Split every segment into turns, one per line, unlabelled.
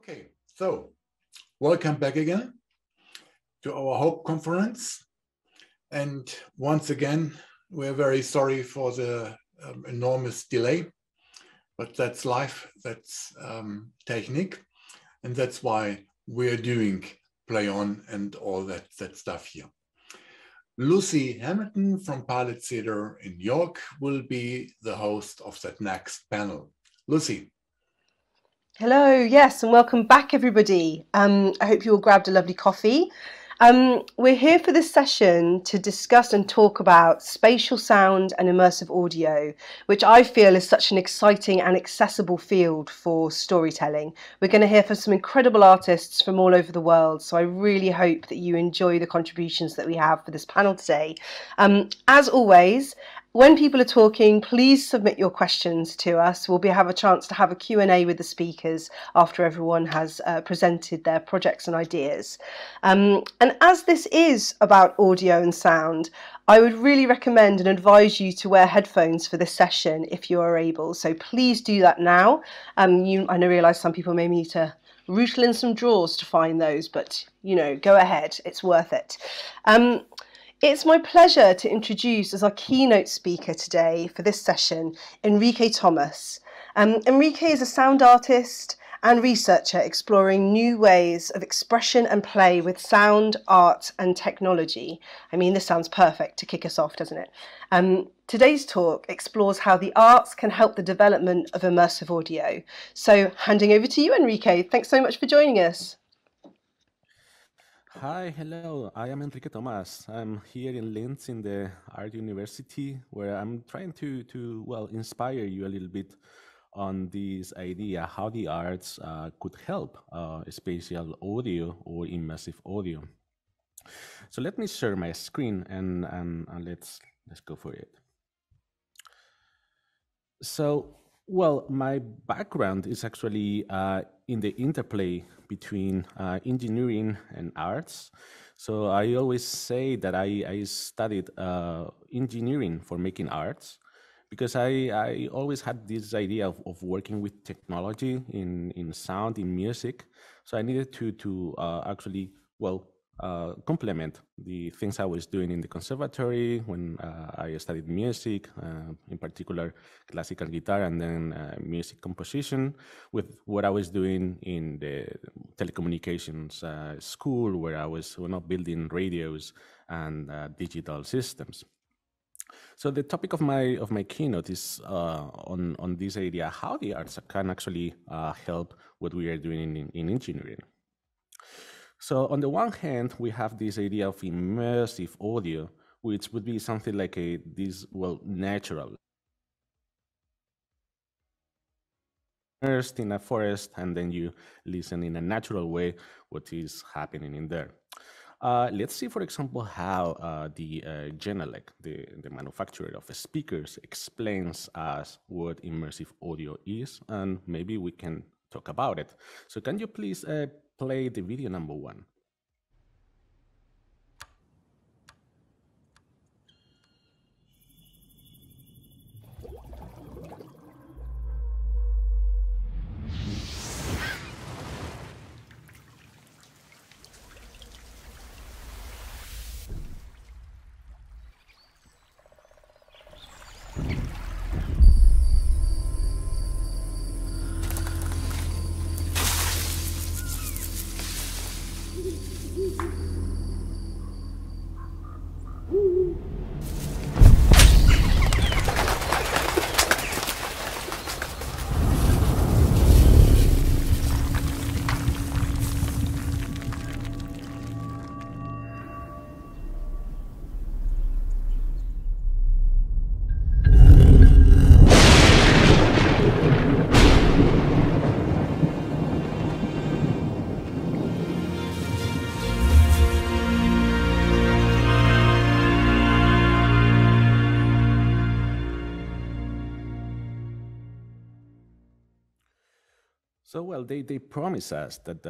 Okay, so welcome back again to our Hope conference. And once again, we're very sorry for the enormous delay, but that's life, that's technique, and that's why we're doing Play On and all that stuff here. Lucy Hamilton from Pilot Theatre in New York will be the host of that next panel. Lucy.
Hello, yes, and welcome back, everybody. I hope you all grabbed a lovely coffee. We're here for this session to discuss and talk about spatial sound and immersive audio, which I feel is such an exciting and accessible field for storytelling. We're going to hear from some incredible artists from all over the world, so I really hope that you enjoy the contributions that we have for this panel today. As always, when people are talking, please submit your questions to us. We'll have a chance to have a Q&A with the speakers after everyone has presented their projects and ideas. And as this is about audio and sound, I would really recommend and advise you to wear headphones for this session if you are able. So please do that now. I realise some people may need to rootle in some drawers to find those, but go ahead, it's worth it. It's my pleasure to introduce as our keynote speaker today for this session, Enrique Thomas. Enrique is a sound artist and researcher exploring new ways of expression and play with sound, art and technology. I mean, this sounds perfect to kick us off, doesn't it? Today's talk explores how the arts can help the development of immersive audio. So handing over to you, Enrique. Thanks so much for joining us.
Hi, hello. I am Enrique Tomás. I'm here in Linz in the Art University, where I'm trying to inspire you a little bit on this idea how the arts could help spatial audio or immersive audio. So let me share my screen and let's go for it. So, well, my background is actually in the interplay between engineering and arts. So I always say that I studied engineering for making arts because I always had this idea of working with technology in sound, in music. So I needed to actually, complement the things I was doing in the conservatory when I studied music, in particular classical guitar and then music composition, with what I was doing in the telecommunications school, where I was building radios and digital systems. So the topic of my keynote is on this idea, how the arts can actually help what we are doing in engineering. So on the one hand, we have this idea of immersive audio, which would be something like natural. Immersed in a forest, and then you listen in a natural way what is happening in there. Let's see, for example, how the Genelec, the manufacturer of speakers, explains us what immersive audio is, and maybe we can talk about it. So can you please play the video number 1? So, well, they promise us that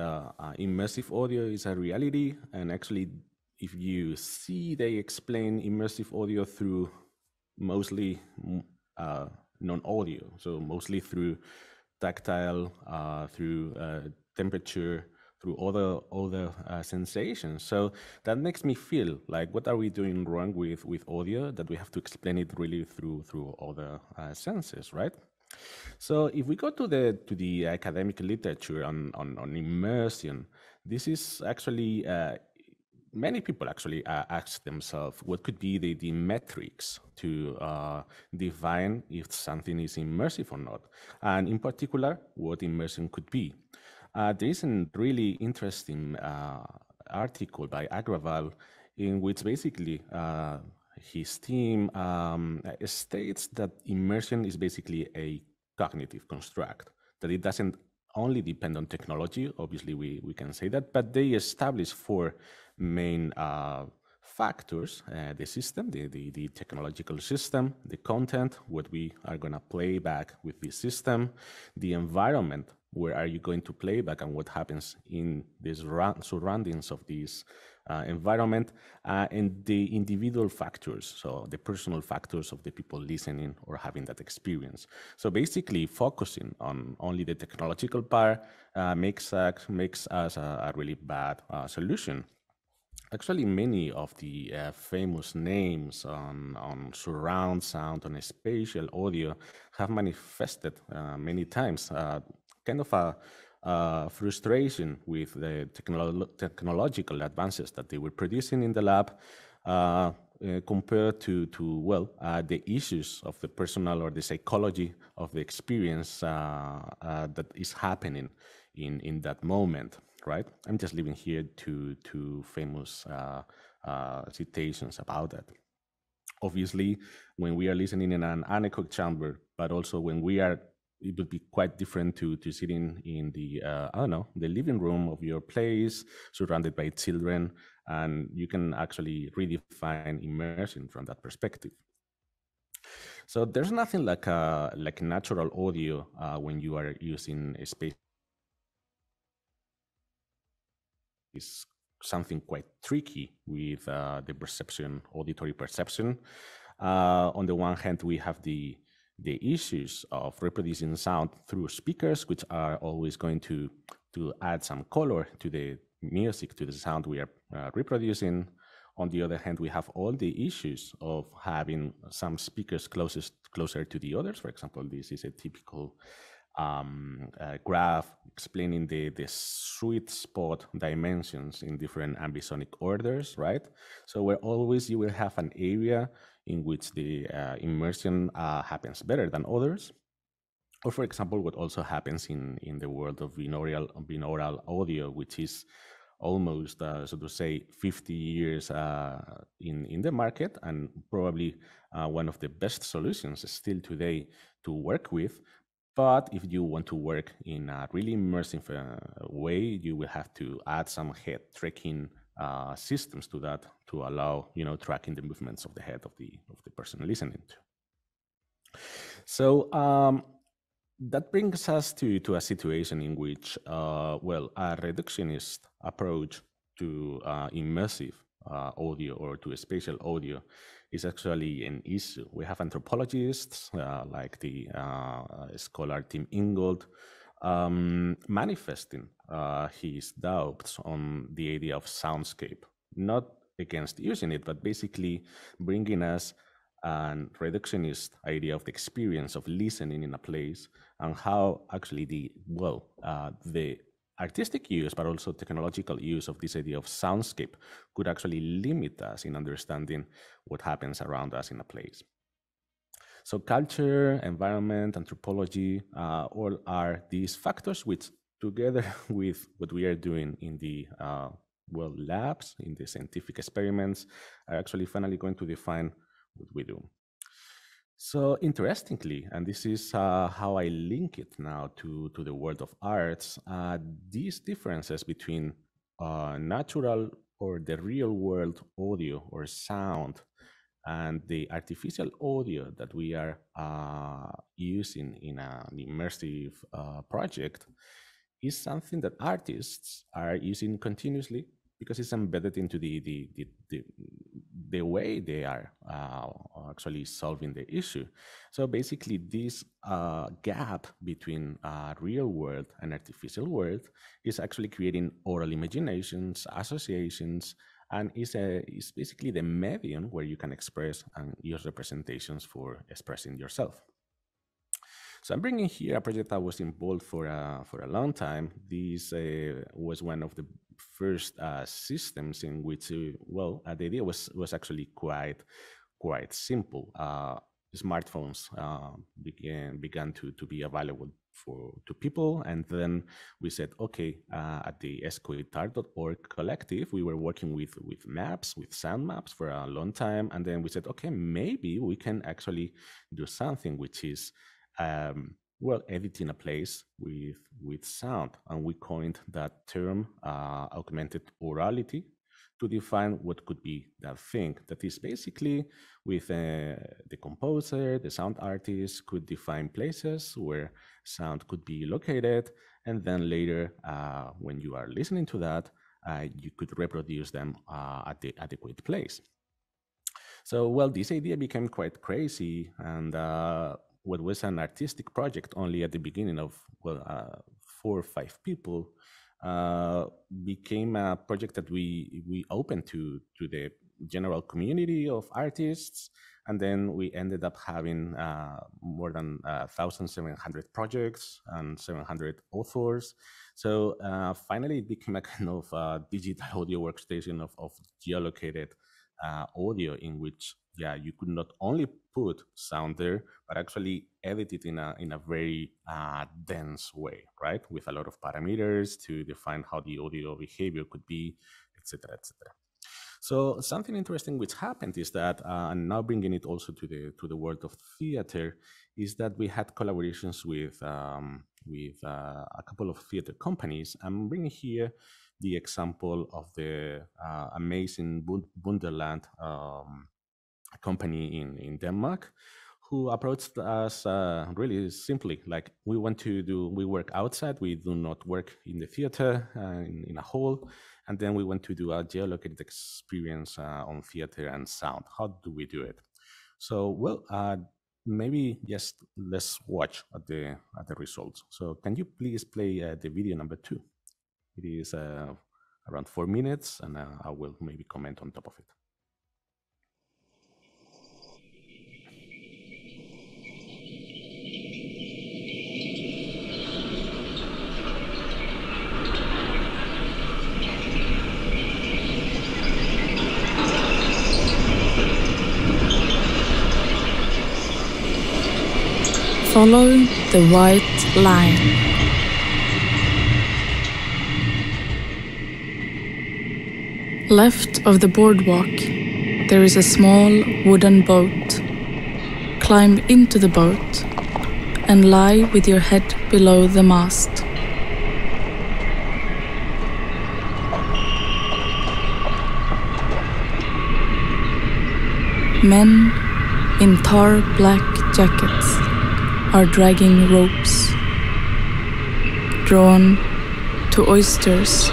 immersive audio is a reality, and actually, if you see, they explain immersive audio through mostly non-audio, so mostly through tactile, through temperature, through other sensations. So that makes me feel like, what are we doing wrong with audio, that we have to explain it really through other senses, right? So if we go to the academic literature on immersion, this is actually many people actually ask themselves what could be the metrics to define if something is immersive or not, and in particular, what immersion could be. There is a really interesting article by Agrawal in which basically his team states that immersion is basically a cognitive construct, that it doesn't only depend on technology. Obviously, we can say that, but they establish four main factors: the system, the technological system, the content, what we are going to play back with the system, the environment, where are you going to play back and what happens in these surroundings of this environment, and the individual factors, so the personal factors of the people listening or having that experience. So basically, focusing on only the technological part makes us a really bad solution. Actually, many of the famous names on surround sound, on spatial audio, have manifested many times kind of a frustration with the technological advances that they were producing in the lab, compared to the issues of the personal or the psychology of the experience that is happening in that moment, right? I'm just leaving here two famous citations about that. Obviously, when we are listening in an anechoic chamber, but also when we are, it would be quite different to sitting in the, I don't know, the living room of your place, surrounded by children, and you can actually redefine immersion from that perspective. So there's nothing like natural audio when you are using a space. Is something quite tricky with the perception, auditory perception. On the one hand, we have the issues of reproducing sound through speakers, which are always going to add some color to the music, to the sound we are reproducing. On the other hand, we have all the issues of having some speakers closer to the others. For example, this is a typical graph explaining the sweet spot dimensions in different ambisonic orders, right? So where always you will have an area in which the immersion happens better than others. Or for example, what also happens in the world of binaural audio, which is almost, so to say, 50 years in the market, and probably one of the best solutions still today to work with. But if you want to work in a really immersive way, you will have to add some head tracking systems to that to allow, tracking the movements of the head of the person listening to. So that brings us to a situation in which, a reductionist approach to immersive audio or to spatial audio is actually an issue. We have anthropologists like the scholar Tim Ingold manifesting his doubts on the idea of soundscape, not against using it, but basically bringing us a reductionist idea of the experience of listening in a place, and how actually the artistic use, but also technological use of this idea of soundscape could actually limit us in understanding what happens around us in a place. So culture, environment, anthropology, all are these factors which, together with what we are doing in the labs, in the scientific experiments, are actually finally going to define what we do. So interestingly, and this is how I link it now to the world of arts, these differences between natural or the real world audio or sound and the artificial audio that we are using in an immersive project is something that artists are using continuously, because it's embedded into the the way they are actually solving the issue. So basically, this gap between real world and artificial world is actually creating oral imaginations, associations, and is basically the medium where you can express and use representations for expressing yourself. So I'm bringing here a project I was involved for a long time. This was one of the first systems in which, the idea was actually quite simple. Smartphones began to be available to people, and then we said, okay, at the escoitar.org collective, we were working with maps, with sound maps for a long time, and then we said, okay, maybe we can actually do something which is editing a place with sound, and we coined that term augmented orality to define what could be that thing. That is basically with the composer, the sound artist could define places where sound could be located, and then later, when you are listening to that, you could reproduce them at the adequate place. So, this idea became quite crazy, and what was an artistic project only at the beginning of 4 or 5 people became a project that we opened to the general community of artists, and then we ended up having more than 1,700 projects and 700 authors. So finally, it became a kind of digital audio workstation of geolocated audio, in which you could not only put sound there, but actually edit it in a very dense way, right? With a lot of parameters to define how the audio behavior could be, etc., etc. So something interesting which happened is that, and now bringing it also to the world of theater, is that we had collaborations with a couple of theater companies. I'm bringing here the example of the amazing Wunderland company in Denmark, who approached us really simply, like, we work outside, we do not work in the theater, in a hall, and then we want to do a geolocated experience on theater and sound. How do we do it? So, maybe just let's watch at the results. So can you please play the video number 2? It is around 4 minutes, and I will maybe comment on top of it.
Follow the white line. Left of the boardwalk, there is a small wooden boat. Climb into the boat and lie with your head below the mast. Men in tar black jackets are dragging ropes, drawn to oysters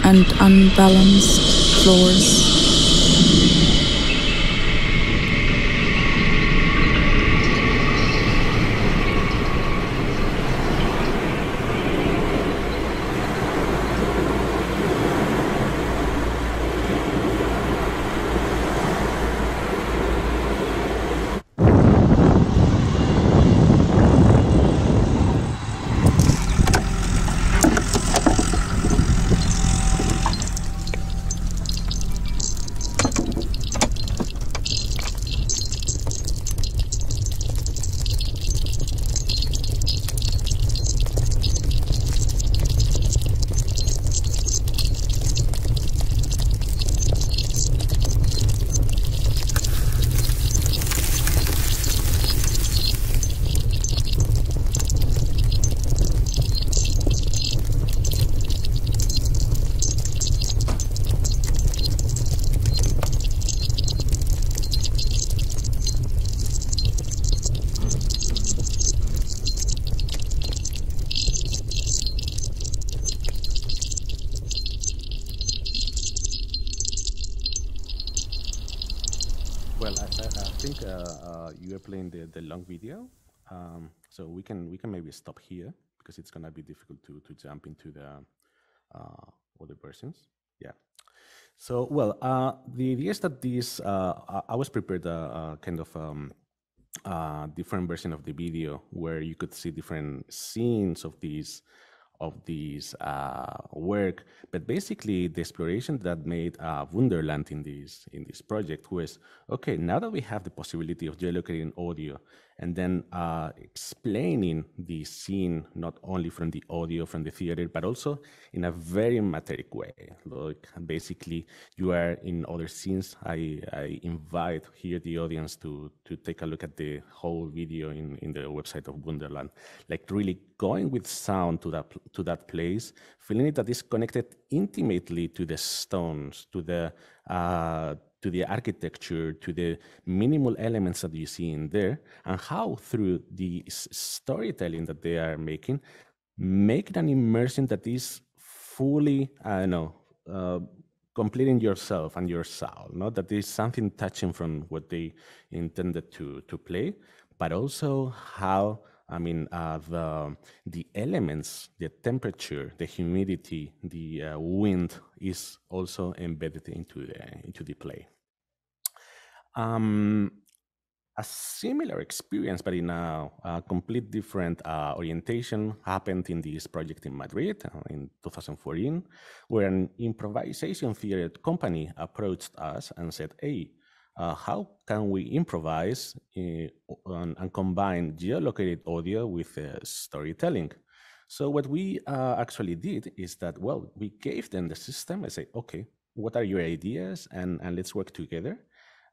and unbalanced floors.
you are playing the long video. So we can maybe stop here because it's gonna be difficult to jump into the other versions. Yeah. So well, the idea is that this I was prepared a kind of different version of the video where you could see different scenes of these work, but basically the exploration that made Wunderland in this project was, okay, now that we have the possibility of geolocating audio and then explaining the scene not only from the audio from the theater, but also in a very material way. Like basically, you are in other scenes. I invite here the audience to take a look at the whole video in the website of Wunderland, like really going with sound to that place, feeling it that is connected intimately to the stones, to the architecture, to the minimal elements that you see in there, and how through the storytelling that they are making an immersion that is fully, completing yourself and your soul. Not that there is something touching from what they intended to play, but also how, the elements, the temperature, the humidity, the wind is also embedded into the play. A similar experience, but in a complete different orientation, happened in this project in Madrid in 2014, where an improvisation theater company approached us and said, hey, how can we improvise and combine geolocated audio with storytelling? So what we actually did is that, well, we gave them the system and say, okay, what are your ideas? And let's work together.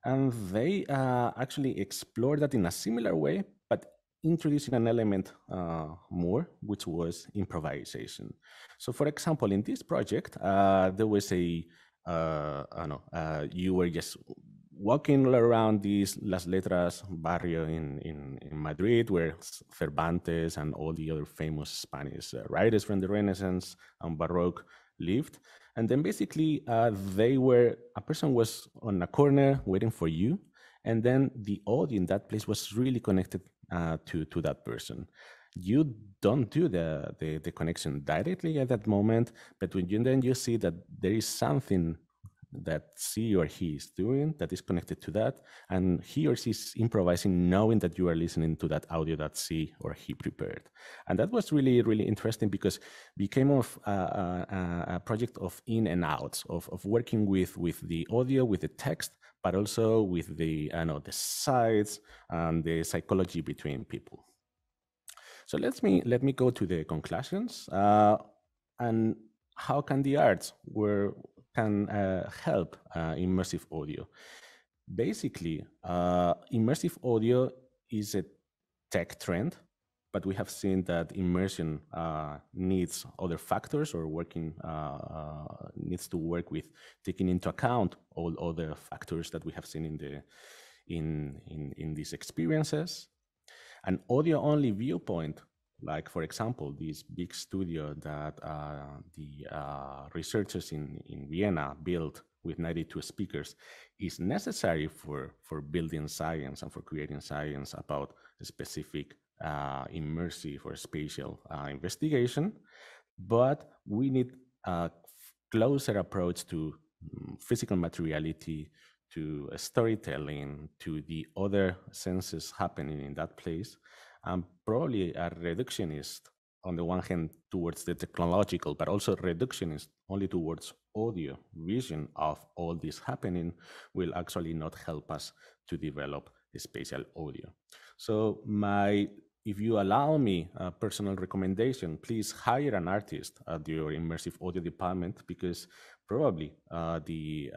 And they actually explored that in a similar way, but introducing an element more, which was improvisation. So for example, in this project, there was you were just walking around this Las Letras barrio in Madrid, where Cervantes and all the other famous Spanish writers from the Renaissance and Baroque lived. And then basically a person was on a corner waiting for you. And then the audio in that place was really connected to that person. You don't do the connection directly at that moment, but when you see that there is something that she or he is doing that is connected to that, and he or she is improvising knowing that you are listening to that audio that she or he prepared. And that was really, really interesting because it became a project of in and outs, of working with the audio, with the text, but also with the sides and the psychology between people. So let me go to the conclusions and how can the arts can help immersive audio. Basically, immersive audio is a tech trend, but we have seen that immersion needs other factors, or needs to work with taking into account all other factors that we have seen in these experiences. An audio-only viewpoint, like for example, this big studio that the researchers in Vienna built with 92 speakers, is necessary for building science and for creating science about a specific immersive or spatial investigation. But we need a closer approach to physical materiality, to storytelling, to the other senses happening in that place. Probably a reductionist on the one hand towards the technological, but also reductionist only towards audio vision of all this happening will actually not help us to develop the spatial audio. So if you allow me a personal recommendation, please hire an artist at your immersive audio department, because probably the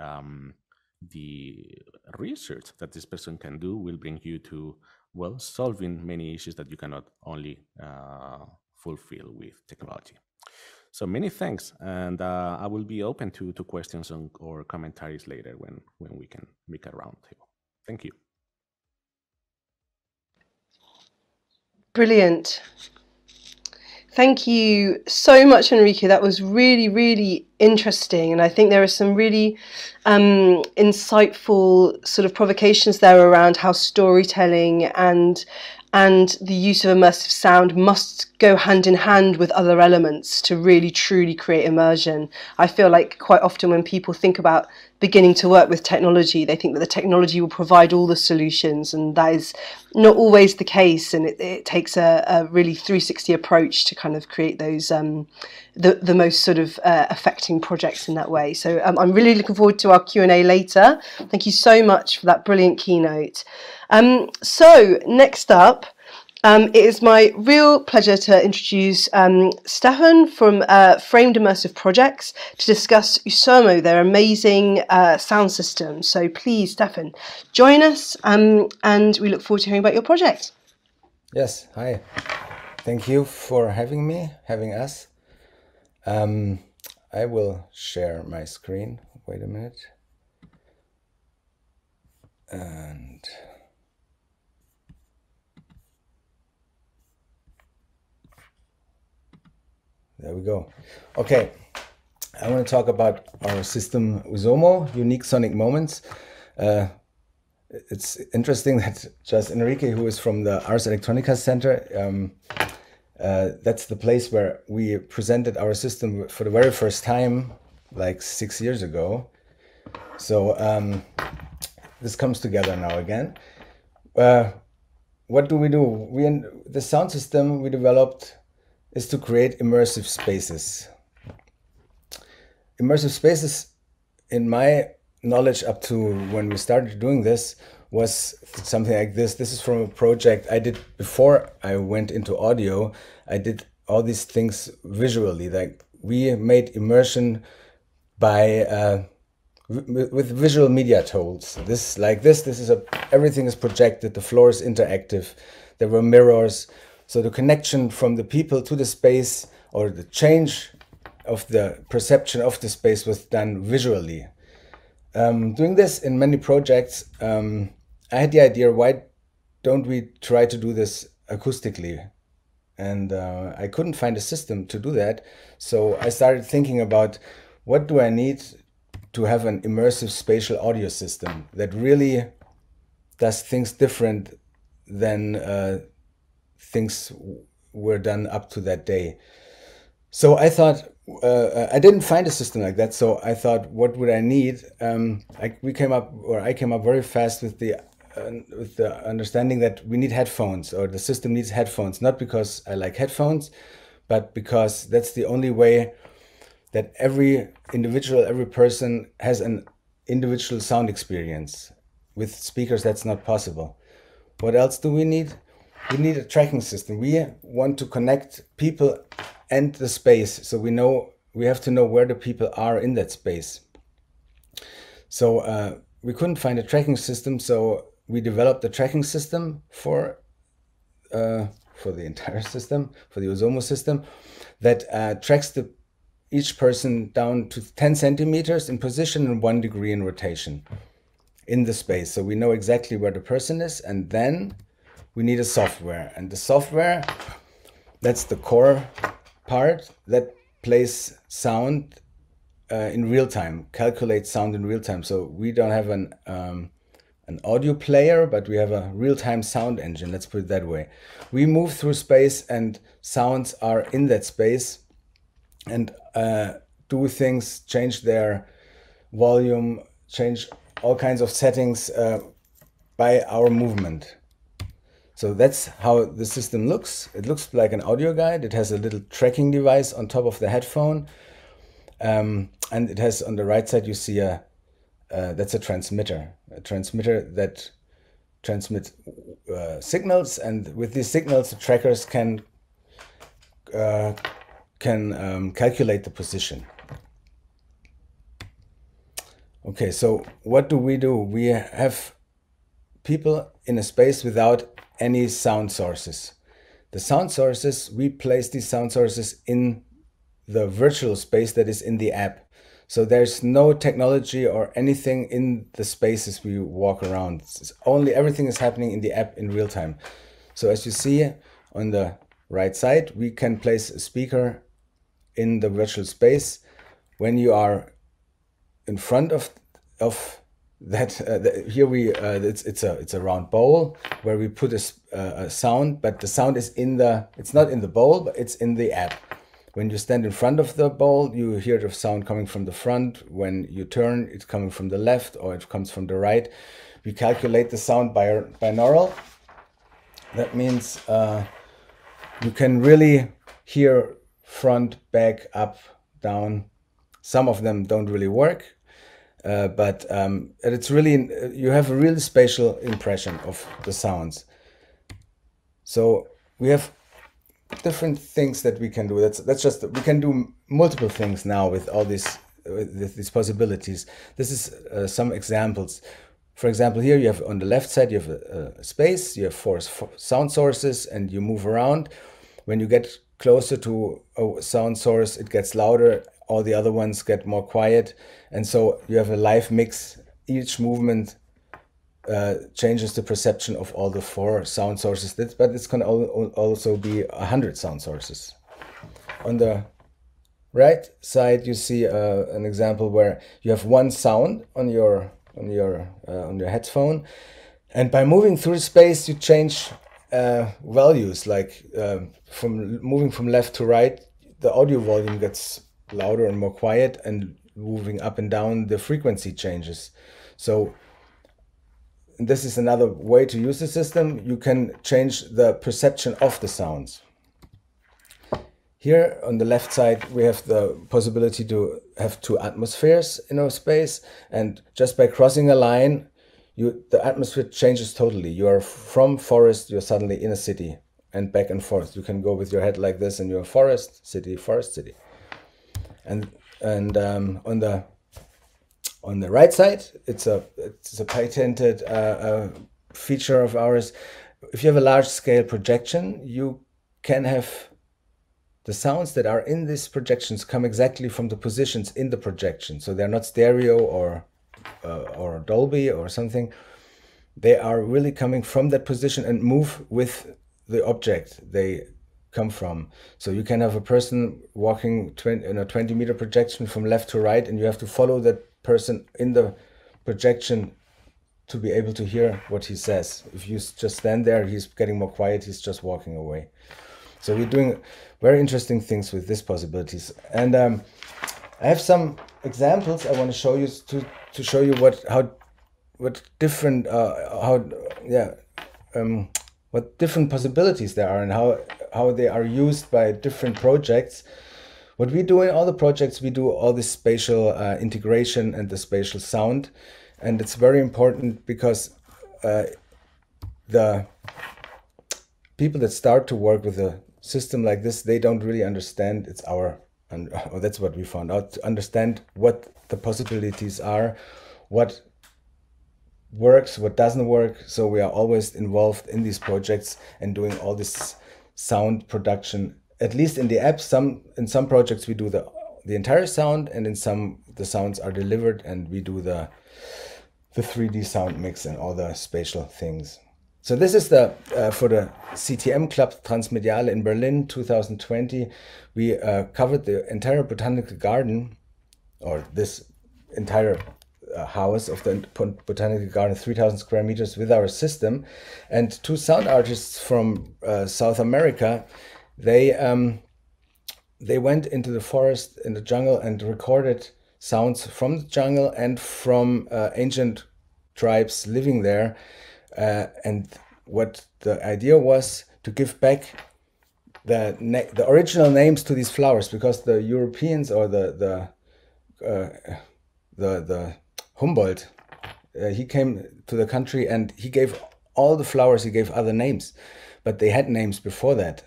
research that this person can do will bring you to, well, solving many issues that you cannot only fulfill with technology. So many thanks, and I will be open to questions or commentaries later when we can make a roundtable. Thank you.
Brilliant. Thank you so much, Enrique. That was really, really interesting. And I think there are some really insightful sort of provocations there around how storytelling and the use of immersive sound must go hand in hand with other elements to really, truly create immersion. I feel like quite often when people think about beginning to work with technology, they think that the technology will provide all the solutions, and that is not always the case. And it takes a really 360 approach to kind of create those the most sort of affecting projects in that way. So I'm really looking forward to our Q&A later. Thank you so much for that brilliant keynote. So next up, it is my real pleasure to introduce Stefan from Framed Immersive Projects to discuss Usomo, their amazing sound system. So please, Stefan, join us, and we look forward to hearing about your project.
Yes, hi. Thank you for having us. I will share my screen. Wait a minute. And there we go. Okay, I want to talk about our system Usomo, Unique Sonic Moments. It's interesting that just Enrique, who is from the Ars Electronica Center, that's the place where we presented our system for the very first time, like 6 years ago. So this comes together now again. What do? The sound system we developed is to create immersive spaces. Immersive spaces, in my knowledge up to when we started doing this, was something like this. This is from a project I did before I went into audio. I did all these things visually. Like we made immersion by with visual media tools. This is everything is projected. The floor is interactive. There were mirrors. So the connection from the people to the space, or the change of the perception of the space, was done visually. Doing this in many projects, I had the idea, why don't we try to do this acoustically? And I couldn't find a system to do that. So I started thinking about, what do I need to have an immersive spatial audio system that really does things different than things were done up to that day. So I thought, I didn't find a system like that. So I thought, what would I need? I came up very fast with the understanding that we need headphones, or the system needs headphones, not because I like headphones, but because that's the only way that every person has an individual sound experience. With speakers, that's not possible. What else do we need? We need a tracking system. We want to connect people and the space, so we have to know where the people are in that space. So we couldn't find a tracking system, so we developed a tracking system for the entire system, for the Usomo system, that tracks each person down to 10 centimeters in position and 1 degree in rotation in the space. So we know exactly where the person is, and then we need a software. And the software, that's the core part that plays sound in real time, calculates sound in real time. So we don't have an audio player, but we have a real-time sound engine, let's put it that way. We move through space, and sounds are in that space, and do things, change their volume, change all kinds of settings by our movement. So that's how the system looks. It looks like an audio guide. It has a little tracking device on top of the headphone. And it has, on the right side, you see that's a transmitter that transmits signals. And with these signals, the trackers can calculate the position. Okay, so what do? We have people in a space without any sound sources. The sound sources, we place these sound sources in the virtual space that is in the app. So there's no technology or anything in the spaces we walk around. It's only everything is happening in the app in real time. So as you see on the right side, we can place a speaker in the virtual space. When you are in front of that, here we it's a round bowl where we put a sound, but the sound is it's not in the bowl, but it's in the app. When you stand in front of the bowl, you hear the sound coming from the front. When you turn, it's coming from the left or it comes from the right. We calculate the sound binaural. That means you can really hear front, back, up, down. Some of them don't really work, but it's really, you have a really spatial impression of the sounds. So we have different things that we can do. That's just, we can do multiple things now with all these possibilities. This is some examples. For example, here you have on the left side, you have a space, you have 4 sound sources, and you move around. When you get closer to a sound source, it gets louder, all the other ones get more quiet. And so you have a live mix. Each movement changes the perception of all the 4 sound sources, but it's going to also be 100 sound sources. On the right side, you see an example where you have one sound on your headphone, and by moving through space, you change values. Like from moving from left to right, the audio volume gets louder and more quiet, and moving up and down, the frequency changes. So this is another way to use the system. You can change the perception of the sounds. Here on the left side, we have the possibility to have 2 atmospheres in our space, and just by crossing a line, the atmosphere changes totally. You are from forest, you're suddenly in a city, and back and forth. You can go with your head like this, and you're forest, city, forest, city. And on the right side, it's a patented feature of ours. If you have a large scale projection, you can have the sounds that are in these projections come exactly from the positions in the projection. So they're not stereo or Dolby or something. They are really coming from that position and move with the object they come from. So you can have a person walking in a 20-meter projection from left to right, and you have to follow that person in the projection to be able to hear what he says. If you just stand there, he's getting more quiet, he's just walking away. So we're doing very interesting things with these possibilities. And I have some examples I want to show you to show you what different possibilities there are, and how they are used by different projects. What we do in all the projects, we do all this spatial integration and the spatial sound. And it's very important because the people that start to work with a system like this, they don't really understand that's what we found out, to understand what the possibilities are, what works, what doesn't work. So we are always involved in these projects and doing all this sound production, at least in the app. In some projects we do the entire sound, and in some the sounds are delivered and we do the 3D sound mix and all the spatial things. So this is for the CTM Club Transmediale in Berlin 2020. We covered the entire botanical garden, or this entire house of the botanical garden, 3,000 square meters, with our system. And 2 sound artists from South America, they went into the forest, in the jungle, and recorded sounds from the jungle and from ancient tribes living there. And what the idea was to give back the original names to these flowers, because the Europeans, or the Humboldt, he came to the country and he gave all the flowers, he gave other names, but they had names before that.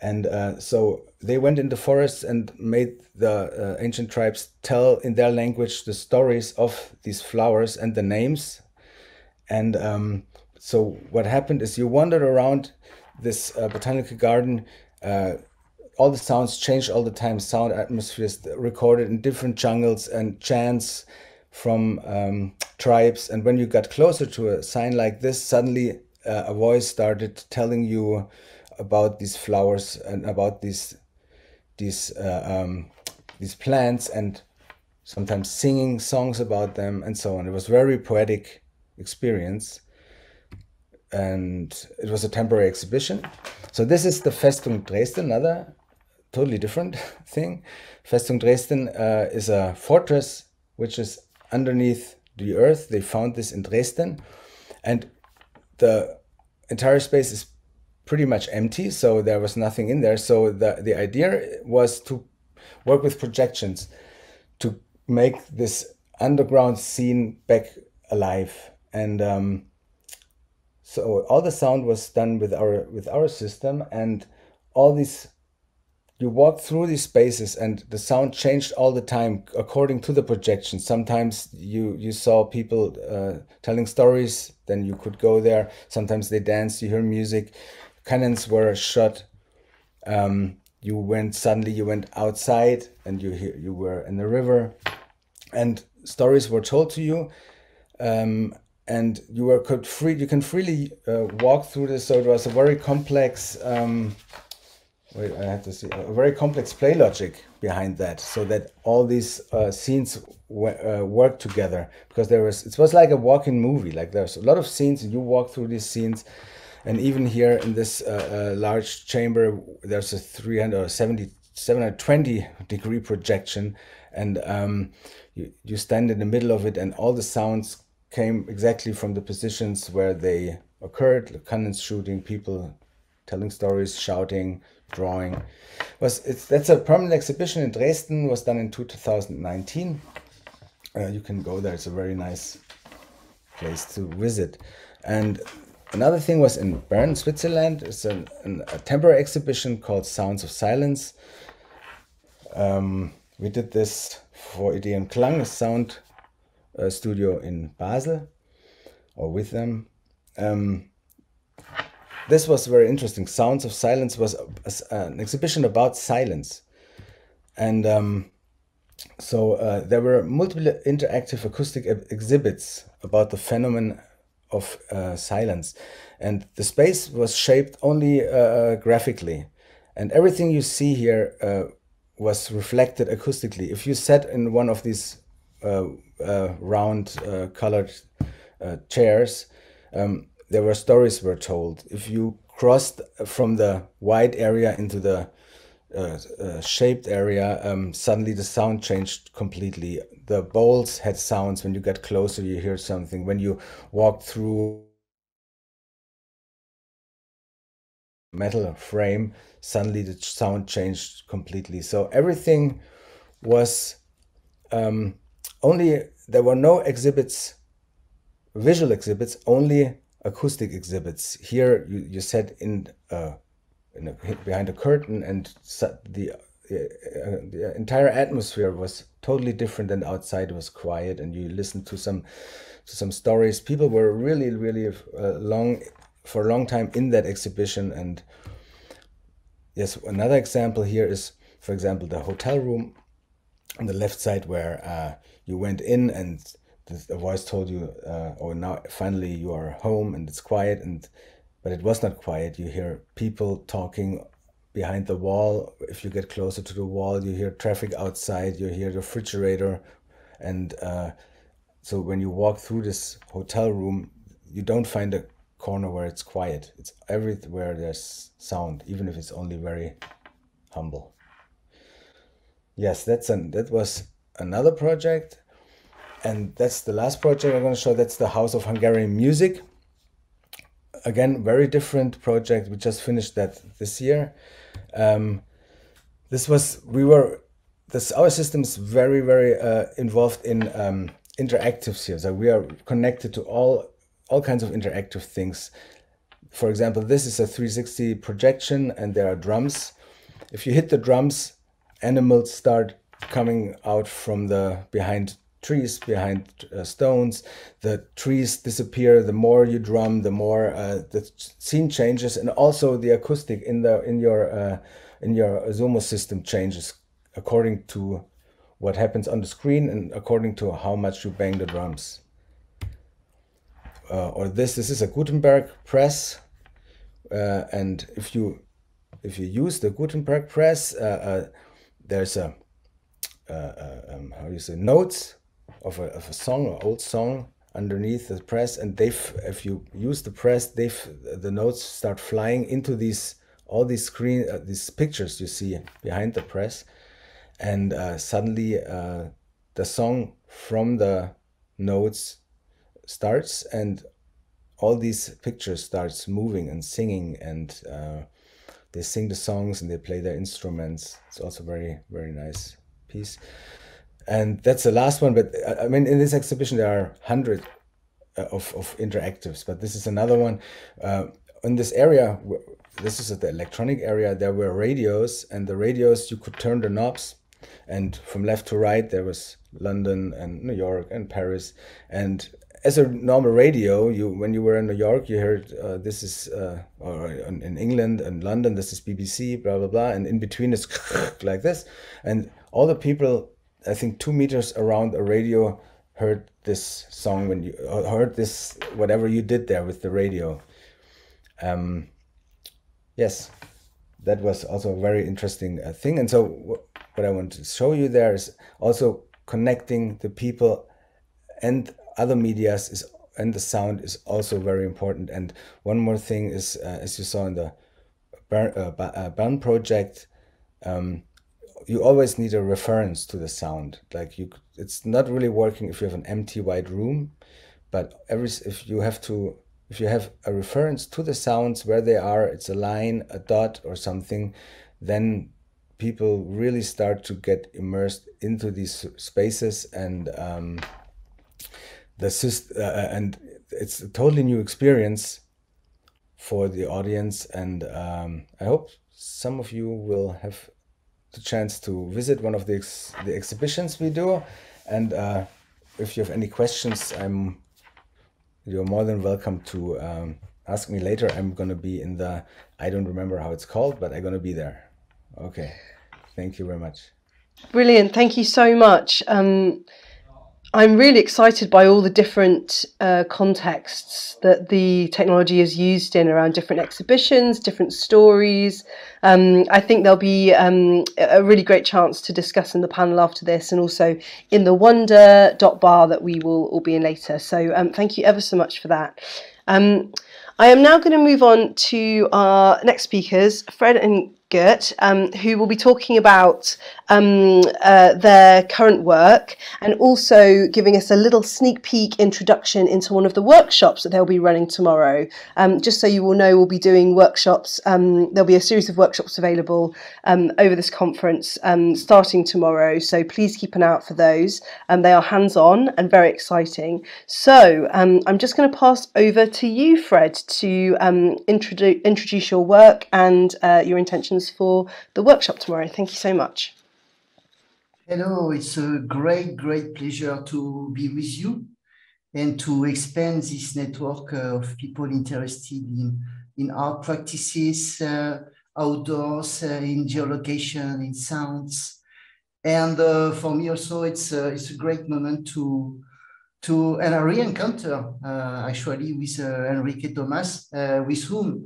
And so they went in the forests and made the ancient tribes tell in their language the stories of these flowers and the names. And so what happened is, you wandered around this botanical garden, all the sounds changed all the time, sound atmospheres recorded in different jungles and chants from tribes. And when you got closer to a sign like this, suddenly a voice started telling you about these flowers and about these plants, and sometimes singing songs about them and so on. It was a very poetic experience, and it was a temporary exhibition. So this is the Festung Dresden, another totally different thing. Festung Dresden is a fortress which is underneath the earth. They found this in Dresden, and the entire space is pretty much empty, so there was nothing in there. So the idea was to work with projections to make this underground scene back alive. And so all the sound was done with our system, and all these, you walk through these spaces and the sound changed all the time according to the projection. Sometimes you saw people telling stories, then you could go there. Sometimes they danced, you hear music. Cannons were shot. You went outside and you were in the river, and stories were told to you, and you can freely walk through this. So it was a very complex a very complex play logic behind that, so that all these scenes work together, because it was like a walking movie. Like there's a lot of scenes and you walk through these scenes. And even here in this large chamber, there's a 720 degree projection, and you stand in the middle of it, and all the sounds came exactly from the positions where they occurred: the cannons shooting, people telling stories, shouting, drawing. That's a permanent exhibition in Dresden. Was done in 2019. You can go there. It's a very nice place to visit. And another thing was in Bern, Switzerland. It's a temporary exhibition called Sounds of Silence. We did this for Idee und Klang, a sound studio in Basel, or with them. This was very interesting. Sounds of Silence was an exhibition about silence. And so there were multiple interactive acoustic exhibits about the phenomenon of silence, and the space was shaped only graphically, and everything you see here was reflected acoustically. If you sat in one of these round colored chairs, there were stories were told. If you crossed from the wide area into the shaped area, suddenly the sound changed completely. The bowls had sounds. When you get closer, you hear something. When you walked through metal frame, suddenly the sound changed completely. So everything was only, there were no exhibits, visual exhibits, only acoustic exhibits. Here you sat behind a curtain, and the entire atmosphere was totally different than outside. It was quiet, and you listened to some stories. People were really for a long time in that exhibition. And yes, another example here is, for example, the hotel room on the left side, where you went in and the voice told you, oh, now finally you are home and it's quiet. But it was not quiet. You hear people talking behind the wall. If you get closer to the wall, you hear traffic outside, you hear the refrigerator. And so when you walk through this hotel room, you don't find a corner where it's quiet. It's everywhere there's sound, even if it's only very humble. Yes, that was another project. And that's the last project I'm going to show. That's the House of Hungarian Music. Again, very different project. We just finished that this year. Our system is very, very involved in interactives here. So we are connected to all kinds of interactive things. For example, this is a 360 projection, and there are drums. If you hit the drums, animals start coming out from behind trees, behind stones. The trees disappear. The more you drum, the more the scene changes, and also the acoustic in your usomo system changes according to what happens on the screen and according to how much you bang the drums. Or this is a Gutenberg press, and if you if you use the Gutenberg press, there's a how do you say, notes of a song or old song underneath the press, and if you use the press, the notes start flying into all these these pictures you see behind the press, and suddenly the song from the notes starts, and all these pictures starts moving and singing, and they sing the songs and they play their instruments. It's also very, very nice piece. And that's the last one, but I mean, in this exhibition there are hundreds of interactives, but this is another one. In this area, this is at the electronic area, there were radios, and the radios, you could turn the knobs, and from left to right there was London and New York and Paris. And as a normal radio, when you were in New York, you heard this is, or in England and London, this is BBC, blah, blah, blah. And in between is like this. And all the people, I think 2 meters around a radio, heard this song when you heard this, whatever you did there with the radio. Yes, that was also a very interesting thing. And so what I want to show you there is also connecting the people and other medias and the sound is also very important. And one more thing is, as you saw in the Bern project, you always need a reference to the sound. Like it's not really working if you have an empty white room, but if you have a reference to the sounds where they are, it's a line, a dot, or something, then people really start to get immersed into these spaces, and and it's a totally new experience for the audience. And I hope some of you will have the chance to visit one of the exhibitions we do. And if you have any questions, you're more than welcome to ask me later. I'm going to be in I don't remember how it's called, but I'm going to be there. Okay. Thank you very much.
Brilliant. Thank you so much. I'm really excited by all the different contexts that the technology is used in around different exhibitions, different stories. I think there'll be a really great chance to discuss in the panel after this, and also in the Wonder bar that we will all be in later. So thank you ever so much for that. I am now going to move on to our next speakers, Fred and Gert, who will be talking about their current work, and also giving us a little sneak peek introduction into one of the workshops that they'll be running tomorrow. Just so you all know, we'll be doing workshops. There'll be a series of workshops available over this conference starting tomorrow, so please keep an eye out for those. They are hands-on and very exciting. So I'm just going to pass over to you, Fred, to introduce your work and your intentions for the workshop tomorrow. Thank you so much.
Hello, it's a great pleasure to be with you and to expand this network of people interested in art practices, outdoors, in geolocation, in sounds. And for me also, it's a great moment and a re-encounter actually with Enrique Thomas, with whom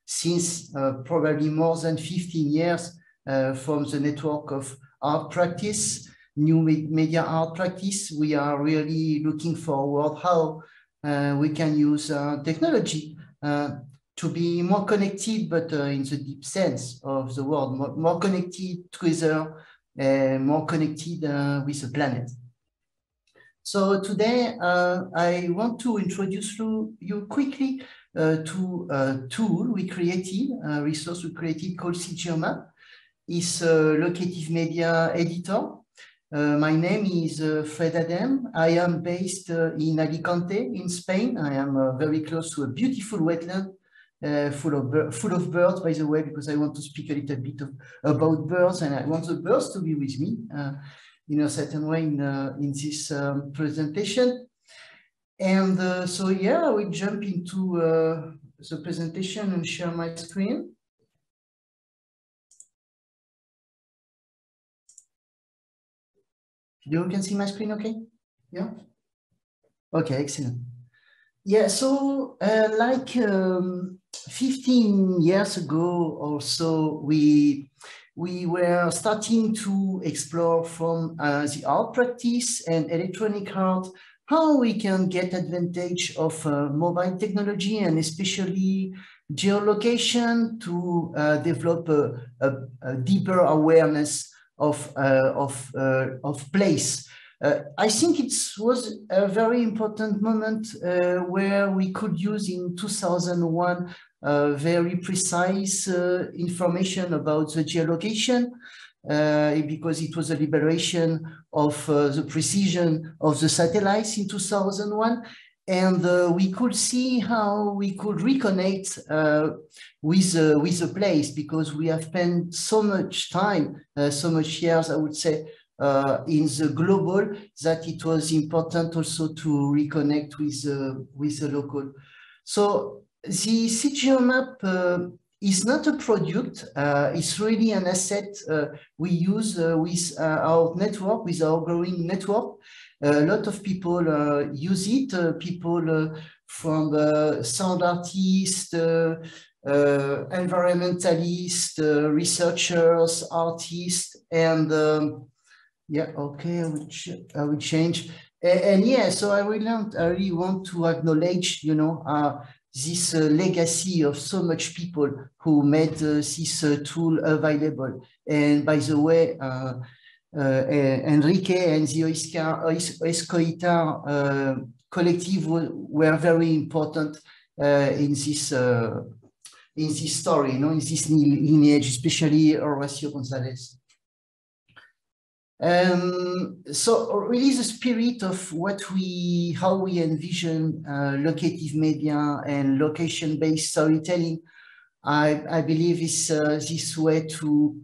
since probably more than 15 years from the network of art practice, new media art practice, we are really looking forward how we can use technology to be more connected, but in the deep sense of the word, more connected together, more connected with the planet. So today, I want to introduce you quickly to a tool we created, a resource we created called CGMA. It's a locative media editor. My name is Fred Adem. I am based in Alicante in Spain. I am very close to a beautiful wetland full of birds, by the way, because I want to speak a little bit about birds, and I want the birds to be with me in a certain way in this presentation. And so, yeah, I will jump into the presentation and share my screen. You can see my screen, okay? Yeah? Okay, excellent. Yeah, so like 15 years ago or so, we were starting to explore from the art practice and electronic art how we can get advantage of mobile technology and especially geolocation to develop a deeper awareness of place. I think it was a very important moment where we could use in 2001 very precise information about the geolocation because it was a liberation of the precision of the satellites in 2001. And we could see how we could reconnect with the place, because we have spent so much time, so much years, I would say, in the global, that it was important also to reconnect with the local. So the CGO map is not a product, it's really an asset we use with our network, with our growing network. A lot of people use it, people from sound artists, environmentalists, researchers, artists, and yeah, okay, I will change. And yeah, so I really want to acknowledge, you know, this legacy of so much people who made this tool available. And by the way, Enrique and the Escoita collective were very important in this story, you know, in this lineage, especially Horacio González. So really the spirit of how we envision locative media and location-based storytelling, I believe is this way to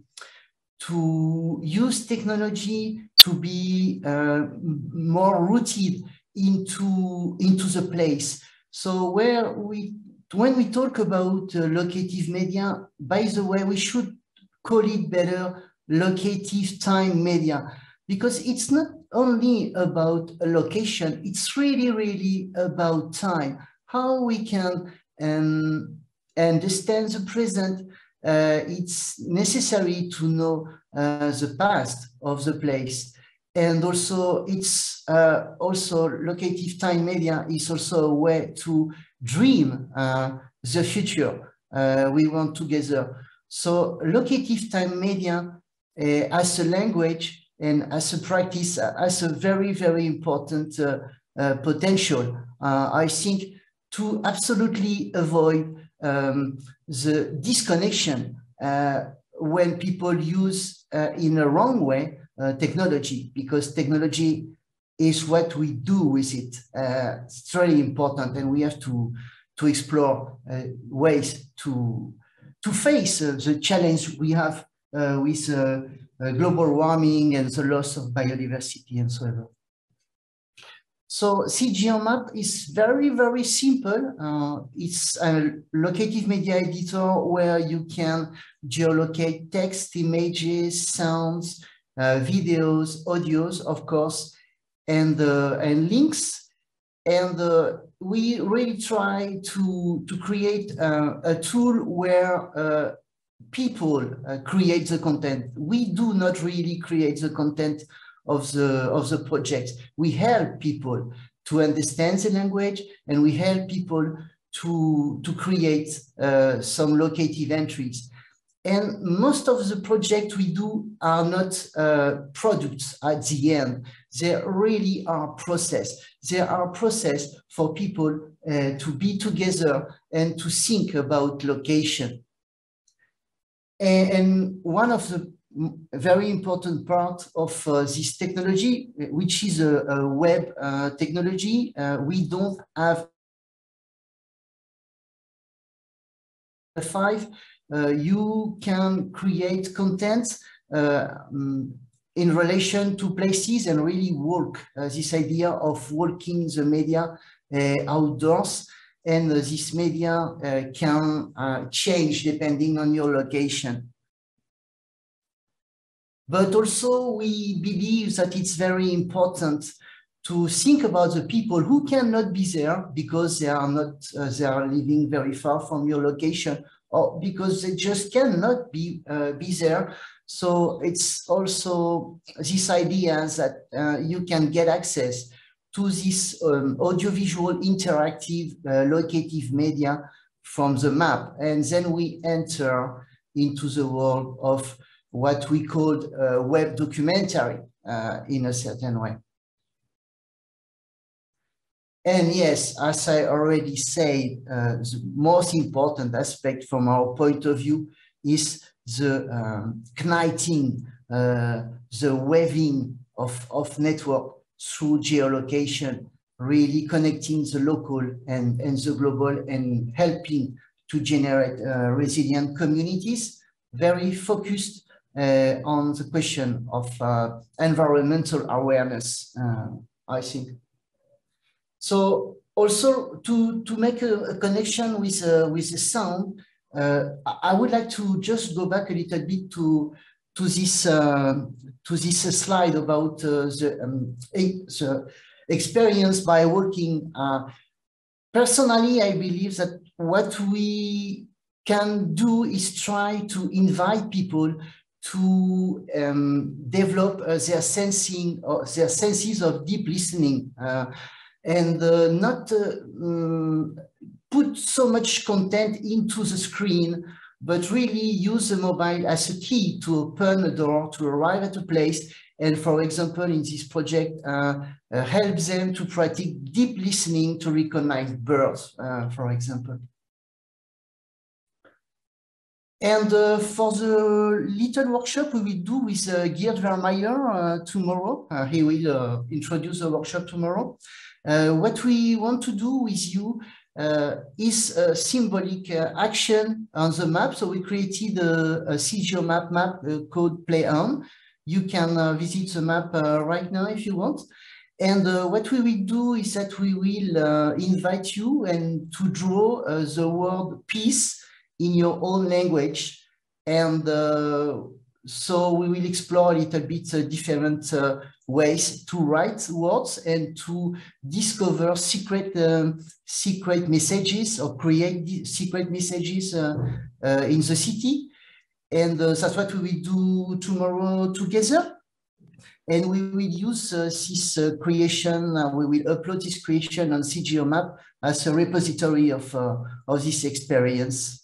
use technology to be more rooted into the place. So when we talk about locative media, by the way, we should call it better locative time media, because it's not only about a location, it's really about time, how we can understand the present. It's necessary to know the past of the place. And also it's also locative time media is also a way to dream the future we want together. So locative time media as a language and as a practice has a very important potential, I think, to absolutely avoid the disconnection when people use in a wrong way technology, because technology is what we do with it. It's very important, and we have to explore ways to face the challenge we have with global warming and the loss of biodiversity and so on. So CGO map is very simple. It's a locative media editor where you can geolocate text, images, sounds, videos, audios, of course, and links. And we really try to create a tool where people create the content. We do not really create the content of the project. We help people to understand the language, and we help people to create some locative entries. And most of the projects we do are not products at the end. They really are process. They are process for people to be together and to think about location. And one of the very important part of this technology, which is a web technology, we don't have you can create content in relation to places and really work this idea of working the media outdoors. And this media can change depending on your location. But also we believe that it's very important to think about the people who cannot be there because they are not, they are living very far from your location, or because they just cannot be there. So it's also this idea that you can get access to this audiovisual interactive locative media from the map. And then we enter into the world of what we call web documentary in a certain way. And yes, as I already said, the most important aspect from our point of view is the connecting, the weaving of network through geolocation, really connecting the local and the global and helping to generate resilient communities, very focused on the question of environmental awareness, I think. So also to make a connection with the sound, I would like to just go back a little bit to this slide about the experience by working. Personally, I believe that what we can do is try to invite people to develop their sensing or their senses of deep listening. And not put so much content into the screen, but really use the mobile as a key to open a door, to arrive at a place. And for example, in this project, help them to practice deep listening to recognize birds, for example. And for the little workshop we will do with Geert Vermeyer tomorrow, he will introduce the workshop tomorrow. What we want to do with you is a symbolic action on the map. So we created a CGO map called Play On. You can visit the map right now if you want. And what we will do is that we will invite you and to draw the word peace in your own language. And so we will explore a little bit different ways to write words and to discover secret messages or create secret messages in the city. And that's what we will do tomorrow together. And we will use this creation, we will upload this creation on CGO Map as a repository of this experience.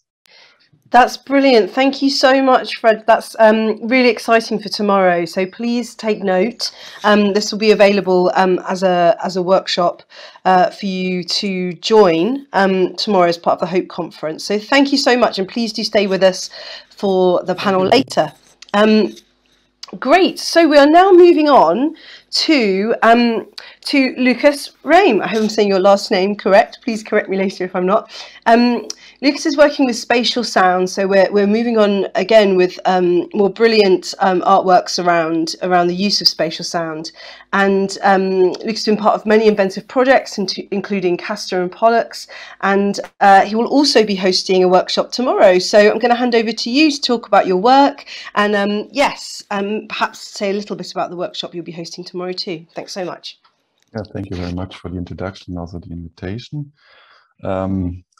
That's brilliant. Thank you so much, Fred. That's really exciting for tomorrow. So please take note. This will be available as a workshop for you to join tomorrow as part of the Hope Conference. So thank you so much, and please do stay with us for the panel later. Great. So we are now moving on to Lucas Reim. I hope I'm saying your last name correct. Please correct me later if I'm not. Lucas is working with spatial sound, so we're moving on again with more brilliant artworks around the use of spatial sound. And Lucas has been part of many inventive projects, including Castor and Pollux, and he will also be hosting a workshop tomorrow. So I'm going to hand over to you to talk about your work, and perhaps say a little bit about the workshop you'll be hosting tomorrow too. Thanks so much.
Yeah, thank you very much for the introduction and also the invitation.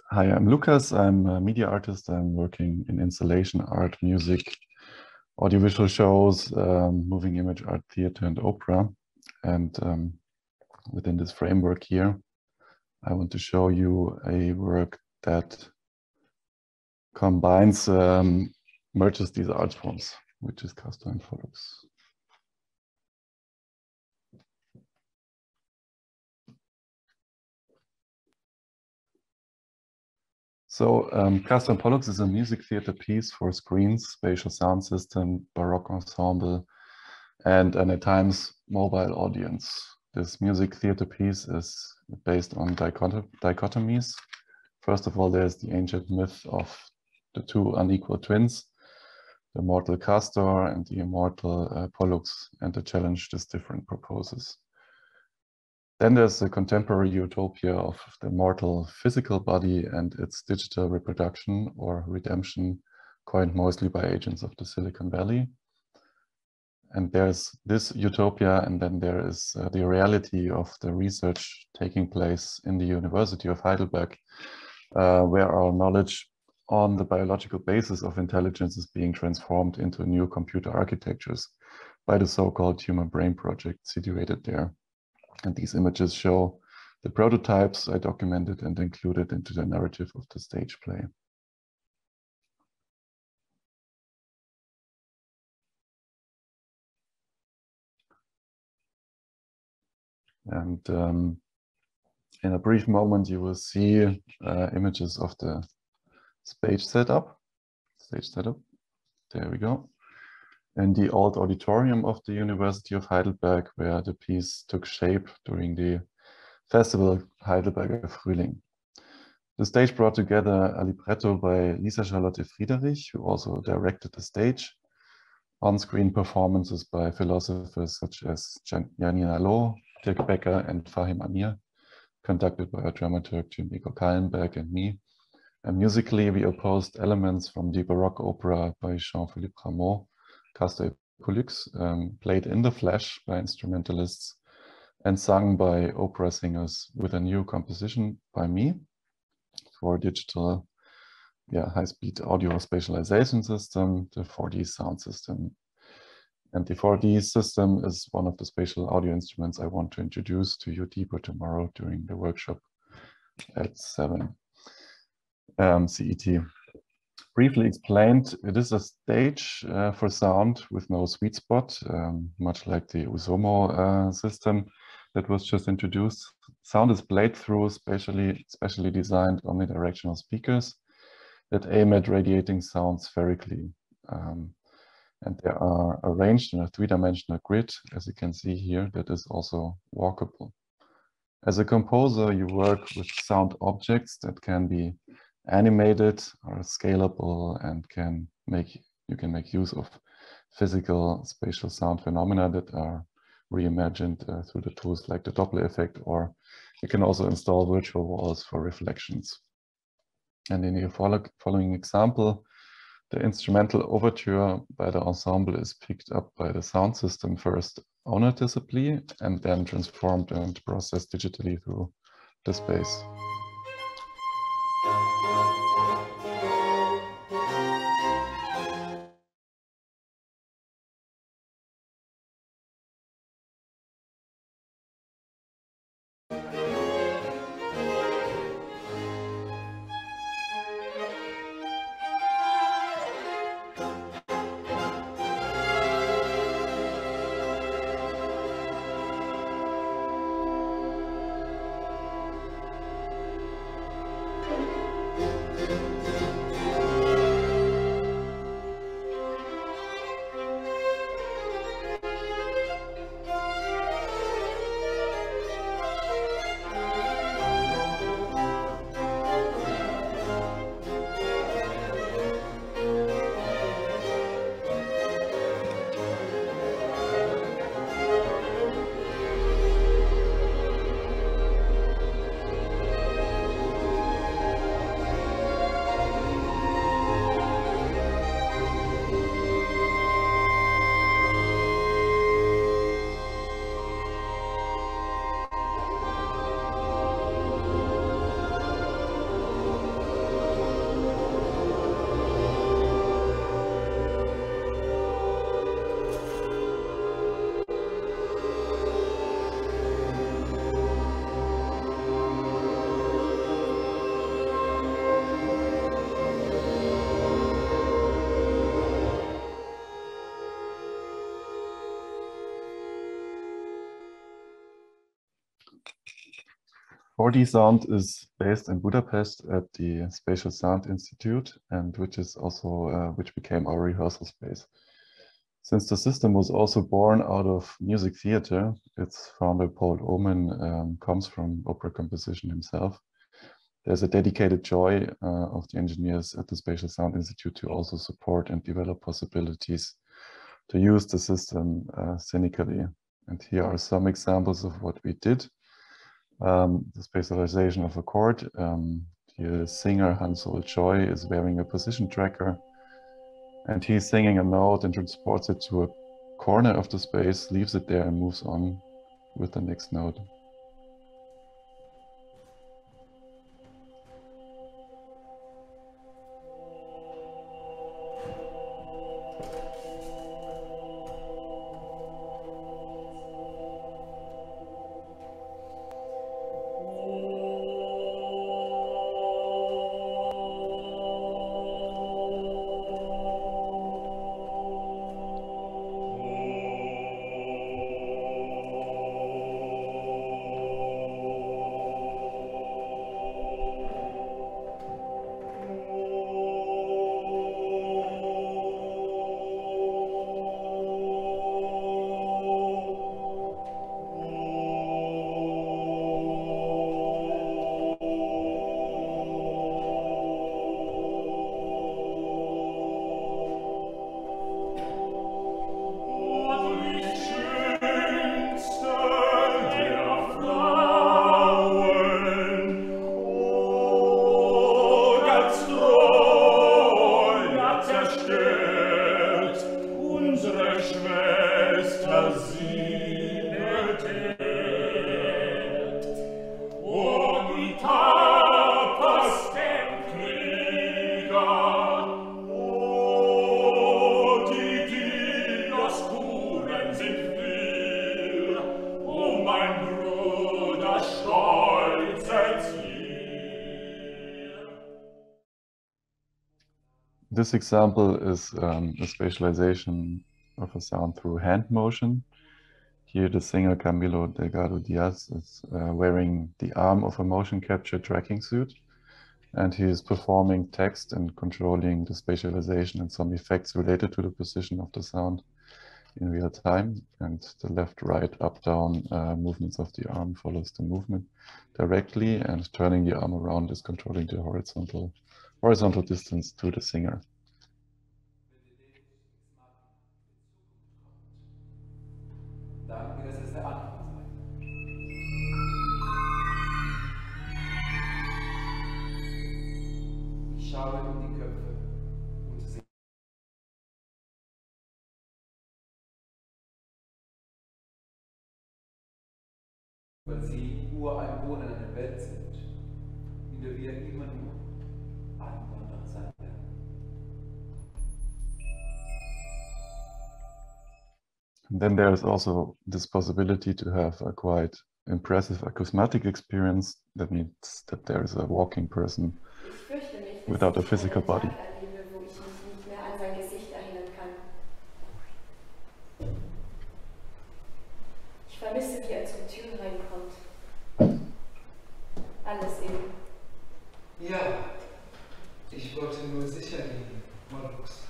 Hi, I'm Lucas. I'm a media artist. I'm working in installation art, music, audiovisual shows, moving image art, theater, and opera. And within this framework here, I want to show you a work that combines, merges these art forms, which is Castor and Pollux. So Castor and Pollux is a music theater piece for screens, spatial sound system, Baroque ensemble, and at times mobile audience. This music theater piece is based on dichotomies. First of all, there's the ancient myth of the two unequal twins, the mortal Castor and the immortal Pollux, and the challenge this different proposes. Then there's the contemporary utopia of the mortal physical body and its digital reproduction or redemption, coined mostly by agents of the Silicon Valley. And there's this utopia, and then there is the reality of the research taking place in the University of Heidelberg, where our knowledge on the biological basis of intelligence is being transformed into new computer architectures by the so-called Human Brain Project situated there. And these images show the prototypes I documented and included into the narrative of the stage play. And in a brief moment, you will see images of the stage setup. There we go. In the old auditorium of the University of Heidelberg, where the piece took shape during the festival Heidelberger Frühling. The stage brought together a libretto by Lisa Charlotte Friedrich, who also directed the stage, on-screen performances by philosophers such as Janina Loh, Dirk Becker, and Fahim Amir, conducted by our dramaturg Nico Kallenberg and me. And musically, we opposed elements from the Baroque opera by Jean-Philippe Rameau, Castor et Pollux, played in the flesh by instrumentalists and sung by opera singers, with a new composition by me for digital high-speed audio spatialization system, the 4D sound system. And the 4D system is one of the spatial audio instruments I want to introduce to you deeper tomorrow during the workshop at 7 CET. Briefly explained, it is a stage for sound with no sweet spot, much like the usomo system that was just introduced. Sound is played through specially designed omnidirectional speakers that aim at radiating sound spherically. And they are arranged in a three-dimensional grid, as you can see here, that is also walkable. As a composer, you work with sound objects that can be animated or scalable, and you can make use of physical spatial sound phenomena that are reimagined through the tools like the Doppler effect, or you can also install virtual walls for reflections. And in the following example, the instrumental overture by the ensemble is picked up by the sound system first onotisibly and then transformed and processed digitally through the space. Forty Sound is based in Budapest at the Spatial Sound Institute, and which became our rehearsal space. Since the system was also born out of music theater, its founder Paul Oman comes from opera composition himself. There's a dedicated joy of the engineers at the Spatial Sound Institute to also support and develop possibilities to use the system scenically. And here are some examples of what we did. The spatialization of a chord. The singer Hans-Sol Choi is wearing a position tracker, and he's singing a note and transports it to a corner of the space, leaves it there and moves on with the next note. This example is a spatialization of a sound through hand motion. Here the singer Camilo Delgado Diaz is wearing the arm of a motion capture tracking suit, and he is performing text and controlling the spatialization and some effects related to the position of the sound in real time. And the left, right, up, down movements of the arm follows the movement directly, and turning the arm around is controlling the horizontal distance to the singer.
Weil sie Ureinwohner der Welt sind, in der wir immer nur Einwanderer sein werden.
And then there is also this possibility to have a quite impressive acoustic experience. That means that there is a walking person without a physical body.
Ich vermisse, wie zur Tür reinkommt. Alles eben.
Ja, ich wollte nur sicher gehen, Mollux.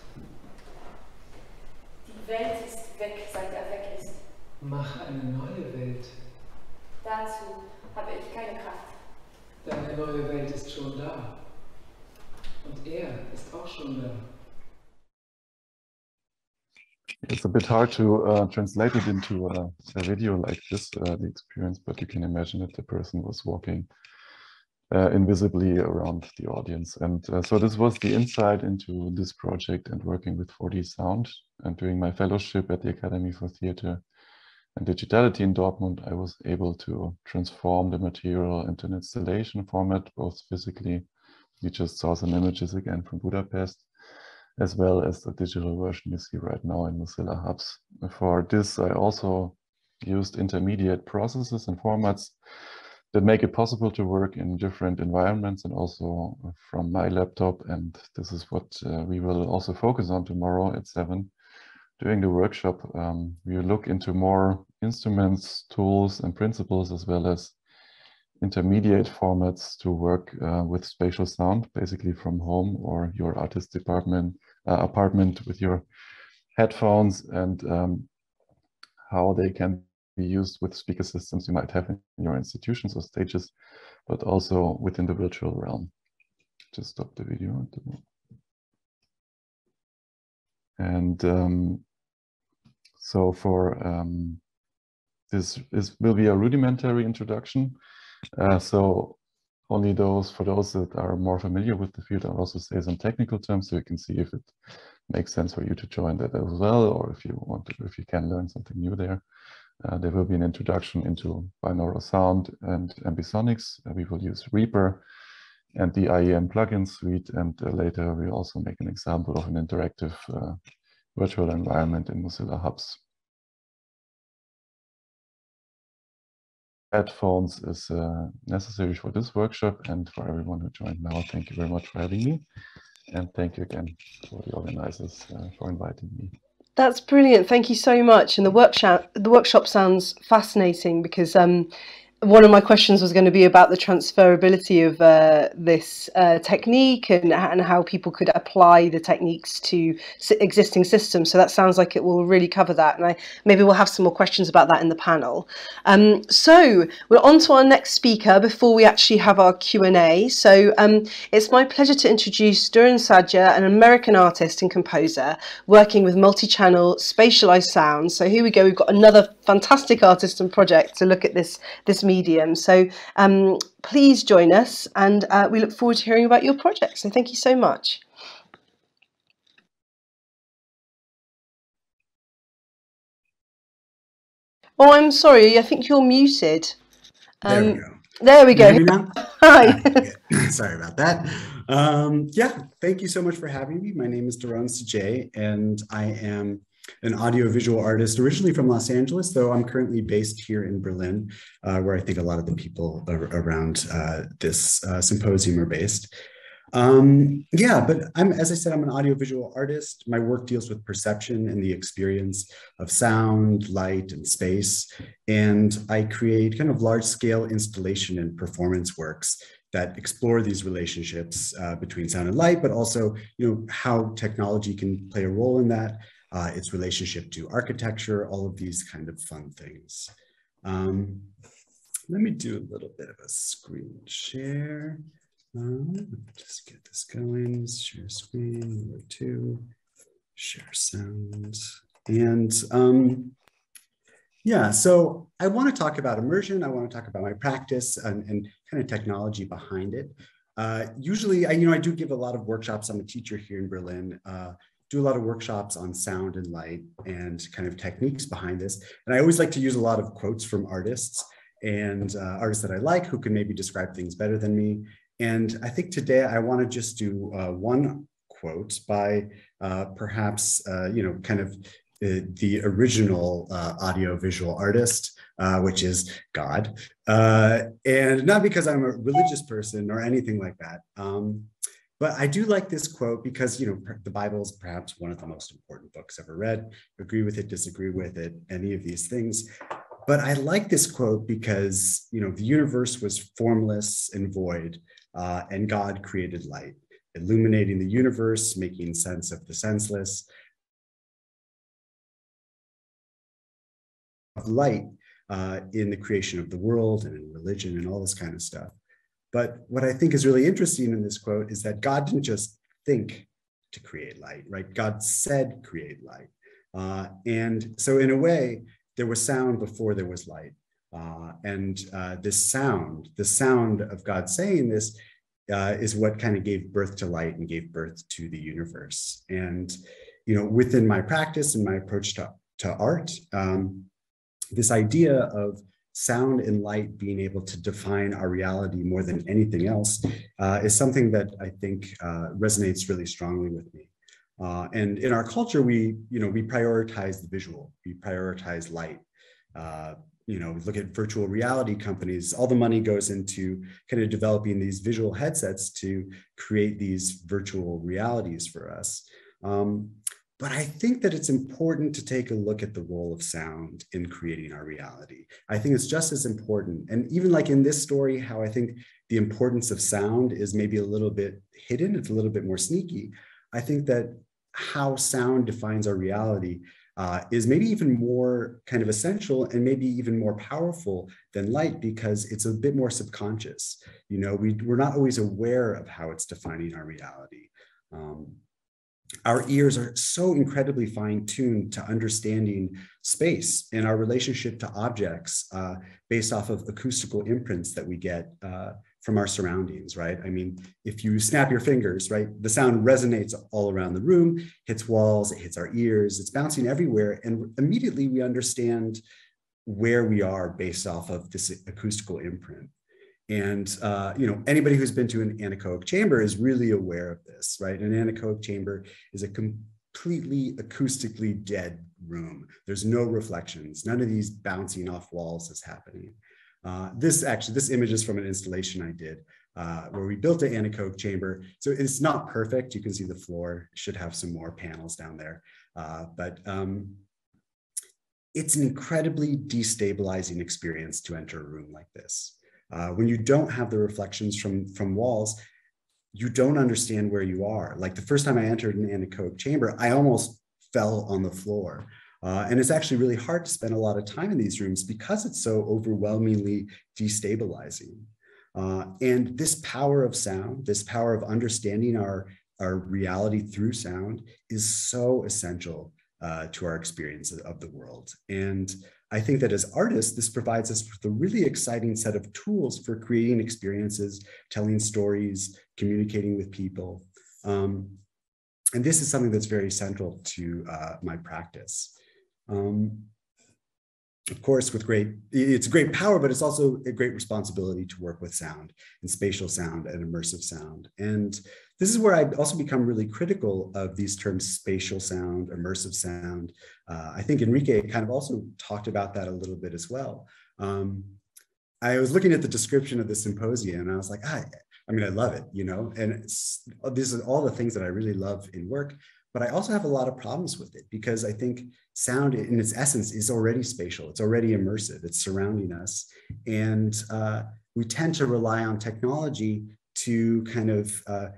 Die Welt ist weg, seit weg ist.
Mach eine neue Welt.
Dazu habe ich keine Kraft.
Deine neue Welt ist schon da. Und ist auch schon da.
It's a bit hard to translate it into a video like this, the experience, but you can imagine that the person was walking invisibly around the audience. And so this was the insight into this project and working with 4D sound. And during my fellowship at the Academy for Theatre and Digitality in Dortmund, I was able to transform the material into an installation format, both physically, you just saw some images again from Budapest, as well as the digital version you see right now in Mozilla Hubs. For this, I also used intermediate processes and formats that make it possible to work in different environments and also from my laptop. And this is what we will also focus on tomorrow at 7. During the workshop, we will look into more instruments, tools, and principles, as well as intermediate formats to work with spatial sound, basically from home or your artist apartment with your headphones, and how they can be used with speaker systems you might have in your institutions or stages, but also within the virtual realm. Just stop the video. And so for this will be a rudimentary introduction. So only for those that are more familiar with the field, I'll also say some technical terms so you can see if it makes sense for you to join that as well, or if you want to, if you can learn something new there. There will be an introduction into binaural sound and ambisonics. We will use Reaper and the IEM plugin suite, and later we also make an example of an interactive virtual environment in Mozilla Hubs. Headphones is necessary for this workshop and for everyone who joined now. Thank you very much for having me, and thank you again for the organizers for inviting me.
That's brilliant. Thank you so much. And the workshop sounds fascinating, because one of my questions was going to be about the transferability of this technique and how people could apply the techniques to existing systems. So that sounds like it will really cover that. And maybe we'll have some more questions about that in the panel. So we're on to our next speaker before we actually have our Q&A. So it's my pleasure to introduce Duran Sadja, an American artist and composer working with multi-channel spatialized sounds. So here we go. We've got another fantastic artist and project to look at this medium. So please join us, and we look forward to hearing about your project. So thank you so much. Oh, I'm sorry. I think you're muted.
There we go.
There we go. Hi.
Sorry about that. Yeah, thank you so much for having me. My name is Duran Sadja, and I am an audiovisual artist originally from Los Angeles, though I'm currently based here in Berlin, where I think a lot of the people around this symposium are based. Yeah, but as I said, I'm an audiovisual artist. My work deals with perception and the experience of sound, light, and space. And I create kind of large-scale installation and performance works that explore these relationships between sound and light, but also, how technology can play a role in that, its relationship to architecture, all of these kind of fun things. Let me do a little bit of a screen share. Just get this going. Share screen, number 2, share sound. And yeah, so I want to talk about immersion. I want to talk about my practice and kind of technology behind it. Usually, I do give a lot of workshops. I'm a teacher here in Berlin. Do a lot of workshops on sound and light and kind of techniques behind this. And I always like to use a lot of quotes from artists and artists that I like, who can maybe describe things better than me. And I think today I want to just do one quote by perhaps, kind of the original audiovisual artist, which is God. And not because I'm a religious person or anything like that. But I do like this quote because, the Bible is perhaps one of the most important books ever read. Agree with it, disagree with it, any of these things. But I like this quote because, the universe was formless and void, and God created light, illuminating the universe, making sense of the senseless. Light in the creation of the world and in religion and all this kind of stuff. But what I think is really interesting in this quote is that God didn't just think to create light, right? God said create light. And so in a way, there was sound before there was light. This sound, the sound of God saying this is what kind of gave birth to light and gave birth to the universe. And, within my practice and my approach to art, this idea of sound and light being able to define our reality more than anything else is something that I think resonates really strongly with me. And in our culture, we prioritize the visual, we prioritize light. Look at virtual reality companies, all the money goes into kind of developing these visual headsets to create these virtual realities for us. But I think that it's important to take a look at the role of sound in creating our reality. I think it's just as important. And even like in this story, how I think the importance of sound is maybe a little bit hidden, it's a little bit more sneaky. I think that how sound defines our reality is maybe even more kind of essential and maybe even more powerful than light, because it's a bit more subconscious. We're not always aware of how it's defining our reality. Our ears are so incredibly fine-tuned to understanding space and our relationship to objects based off of acoustical imprints that we get from our surroundings, right? I mean, if you snap your fingers, right, the sound resonates all around the room, hits walls, it hits our ears, it's bouncing everywhere. And immediately we understand where we are based off of this acoustical imprint. And, anybody who's been to an anechoic chamber is really aware of this, right? An anechoic chamber is a completely acoustically dead room. There's no reflections. None of these bouncing off walls is happening. This image is from an installation I did where we built an anechoic chamber. So it's not perfect. You can see the floor should have some more panels down there. But it's an incredibly destabilizing experience to enter a room like this. When you don't have the reflections from walls, you don't understand where you are. Like the first time I entered an anechoic chamber, I almost fell on the floor. And it's actually really hard to spend a lot of time in these rooms because it's so overwhelmingly destabilizing. And this power of sound, this power of understanding our reality through sound is so essential to our experience of the world. And I think that as artists, this provides us with a really exciting set of tools for creating experiences, telling stories, communicating with people. And this is something that's very central to my practice. Of course, it's a great power, but it's also a great responsibility to work with sound and spatial sound and immersive sound. And this is where I also become really critical of these terms, spatial sound, immersive sound. I think Enrique kind of also talked about that a little bit as well. I was looking at the description of the symposium and I was like, I love it, and these are all the things that I really love in work. But I also have a lot of problems with it because I think sound in its essence is already spatial. It's already immersive. It's surrounding us. And we tend to rely on technology to kind of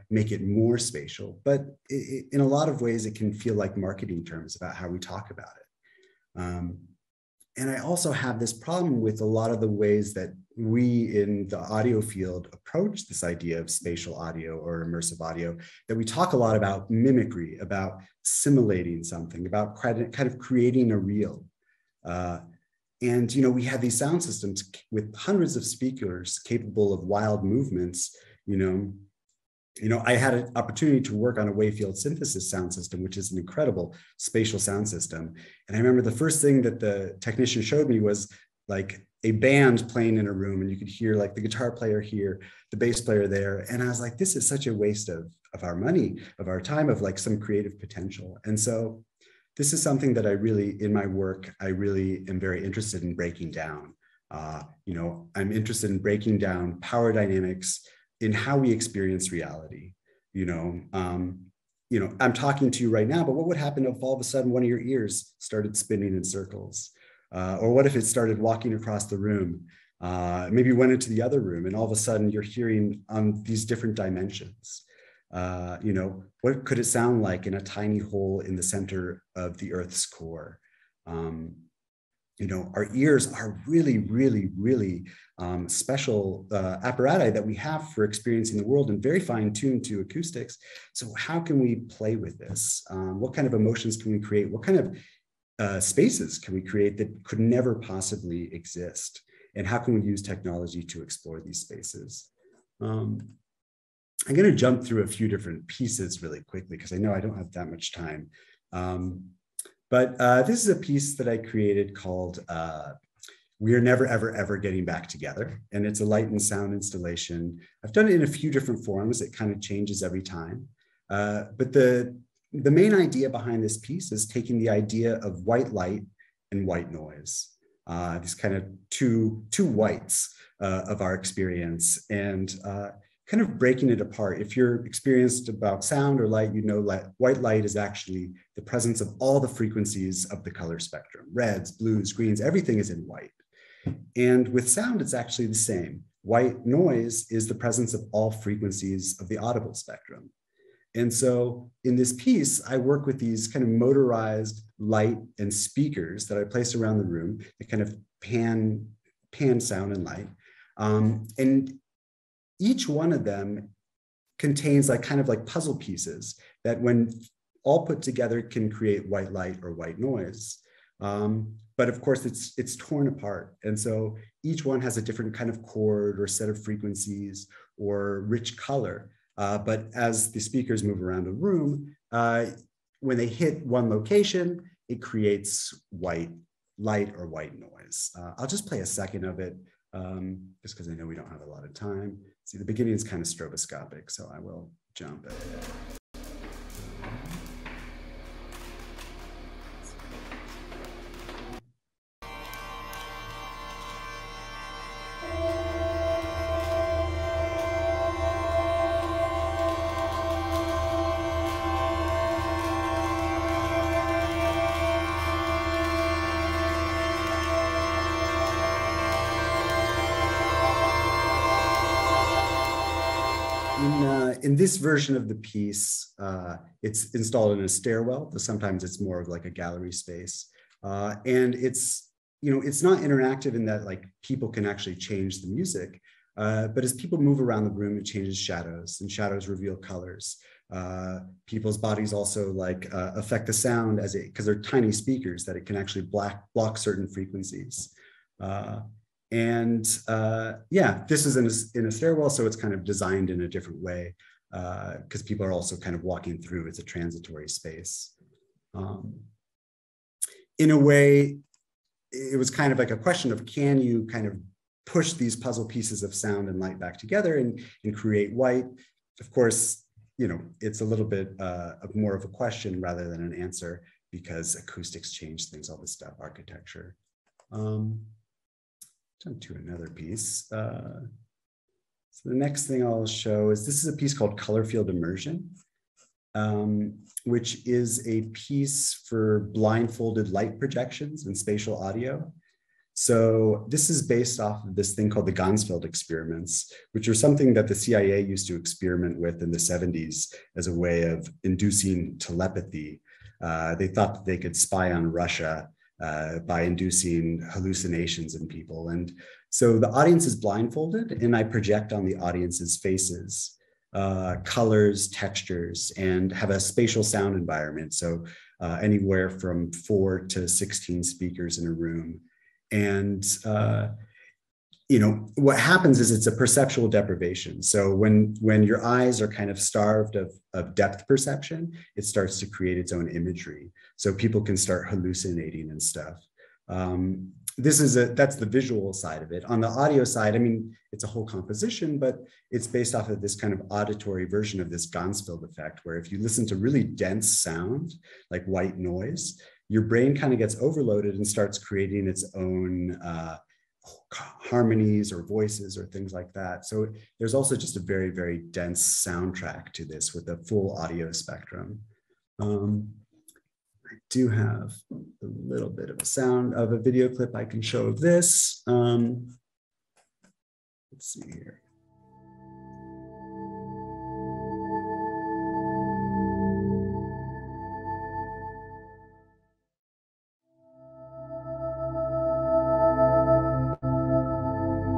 make it more spatial. But in a lot of ways, it can feel like marketing terms about how we talk about it. And I also have this problem with a lot of the ways that we in the audio field approach this idea of spatial audio or immersive audio, that we talk a lot about mimicry, about simulating something, about kind of creating a reel. And, we have these sound systems with hundreds of speakers capable of wild movements. I had an opportunity to work on a wavefield synthesis sound system, which is an incredible spatial sound system. And I remember the first thing that the technician showed me was like a band playing in a room, and you could hear like the guitar player here, the bass player there. And I was like, this is such a waste of our money, of our time, of like some creative potential. And so this is something that I really, in my work, I really am very interested in breaking down. I'm interested in breaking down power dynamics in how we experience reality. I'm talking to you right now, but what would happen if all of a sudden one of your ears started spinning in circles? Or what if it started walking across the room? Maybe went into the other room and all of a sudden you're hearing on these different dimensions. What could it sound like in a tiny hole in the center of the Earth's core? Our ears are really, really, really special apparatus that we have for experiencing the world and very fine-tuned to acoustics. So how can we play with this? What kind of emotions can we create? What kind of spaces can we create that could never possibly exist? And how can we use technology to explore these spaces? I'm going to jump through a few different pieces really quickly because I know I don't have that much time. But this is a piece that I created called We're Never, Ever, Ever Getting Back Together. And it's a light and sound installation. I've done it in a few different forms. It kind of changes every time. But the main idea behind this piece is taking the idea of white light and white noise. These kind of two whites of our experience, and kind of breaking it apart. If you're experienced about sound or light, white light is actually the presence of all the frequencies of the color spectrum. Reds, blues, greens, everything is in white. And with sound, it's actually the same. White noise is the presence of all frequencies of the audible spectrum. And so in this piece, I work with these kind of motorized light and speakers that I place around the room that kind of pan sound and light. And each one of them contains kind of like puzzle pieces that when all put together can create white light or white noise. But of course, it's torn apart. And so each one has a different kind of chord or set of frequencies or rich color. But as the speakers move around a room, when they hit one location, it creates white light or white noise. I'll just play a second of it, just because I know we don't have a lot of time. See, the beginning is kind of stroboscopic, so I will jump ahead. In this version of the piece, it's installed in a stairwell, but sometimes it's more of like a gallery space. And it's not interactive in that like people can actually change the music, but as people move around the room, it changes shadows, and shadows reveal colors. People's bodies also like affect the sound because they're tiny speakers that it can actually block certain frequencies. Yeah, this is in a stairwell, so it's kind of designed in a different way because people are also kind of walking through. It's a transitory space. In a way, it was kind of like a question of, can you kind of push these puzzle pieces of sound and light back together and create white? Of course, it's a little bit more of a question rather than an answer, because acoustics change things, all this stuff, architecture. Jump to another piece. So the next thing I'll show is, this is a piece called Color Field Immersion, which is a piece for blindfolded light projections and spatial audio. So this is based off of this thing called the Ganzfeld experiments, which are something that the CIA used to experiment with in the 70s as a way of inducing telepathy. They thought that they could spy on Russia by inducing hallucinations in people. And so the audience is blindfolded, and I project on the audience's faces, colors, textures, and have a spatial sound environment. So anywhere from 4 to 16 speakers in a room. And what happens is it's a perceptual deprivation. So when your eyes are kind of starved of depth perception, it starts to create its own imagery. So people can start hallucinating and stuff. That's the visual side of it. On the audio side, I mean, it's a whole composition, but it's based off of this kind of auditory version of this Ganzfeld effect, where if you listen to really dense sound, like white noise, your brain kind of gets overloaded and starts creating its own harmonies or voices or things like that. So there's also just a very, very dense soundtrack to this with a full audio spectrum. I do have a little bit of a sound of a video clip I can show of this. Let's see here.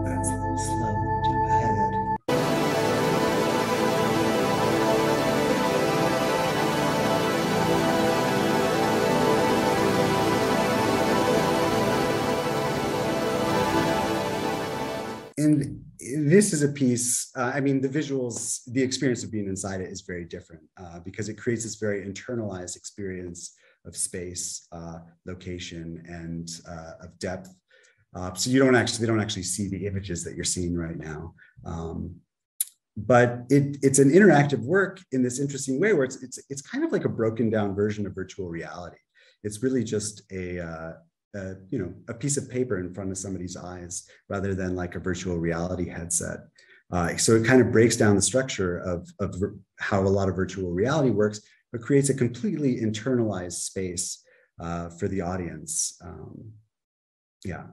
That's a little slow. Jump ahead. And this is a piece, I mean, the visuals, the experience of being inside it is very different because it creates this very internalized experience of space, location, and of depth. So they don't actually see the images that you're seeing right now. But it's an interactive work in this interesting way where it's kind of like a broken down version of virtual reality. It's really just a piece of paper in front of somebody's eyes rather than like a virtual reality headset. So it kind of breaks down the structure of how a lot of virtual reality works, but creates a completely internalized space for the audience. Yeah.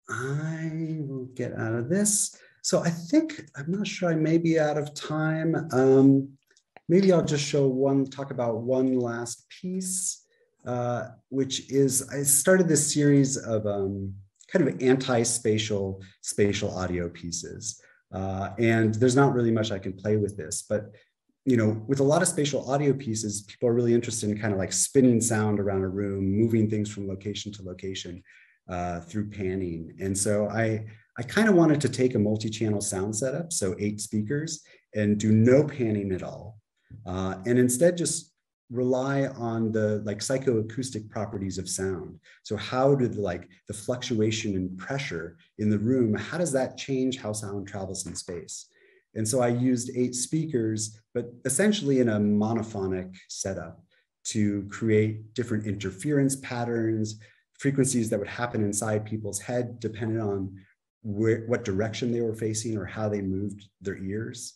I will get out of this. So I'm not sure, I may be out of time. Maybe I'll just talk about one last piece. Which is, I started this series of kind of anti-spatial audio pieces. And there's not really much I can play with this, but with a lot of spatial audio pieces, people are really interested in kind of like spinning sound around a room, moving things from location to location through panning. And so I kind of wanted to take a multi-channel sound setup, so 8 speakers, and do no panning at all. And instead just rely on the like psychoacoustic properties of sound. So how did the fluctuation in pressure in the room, how does that change how sound travels in space? And so I used 8 speakers, but essentially in a monophonic setup to create different interference patterns, frequencies that would happen inside people's head depending on what direction they were facing or how they moved their ears.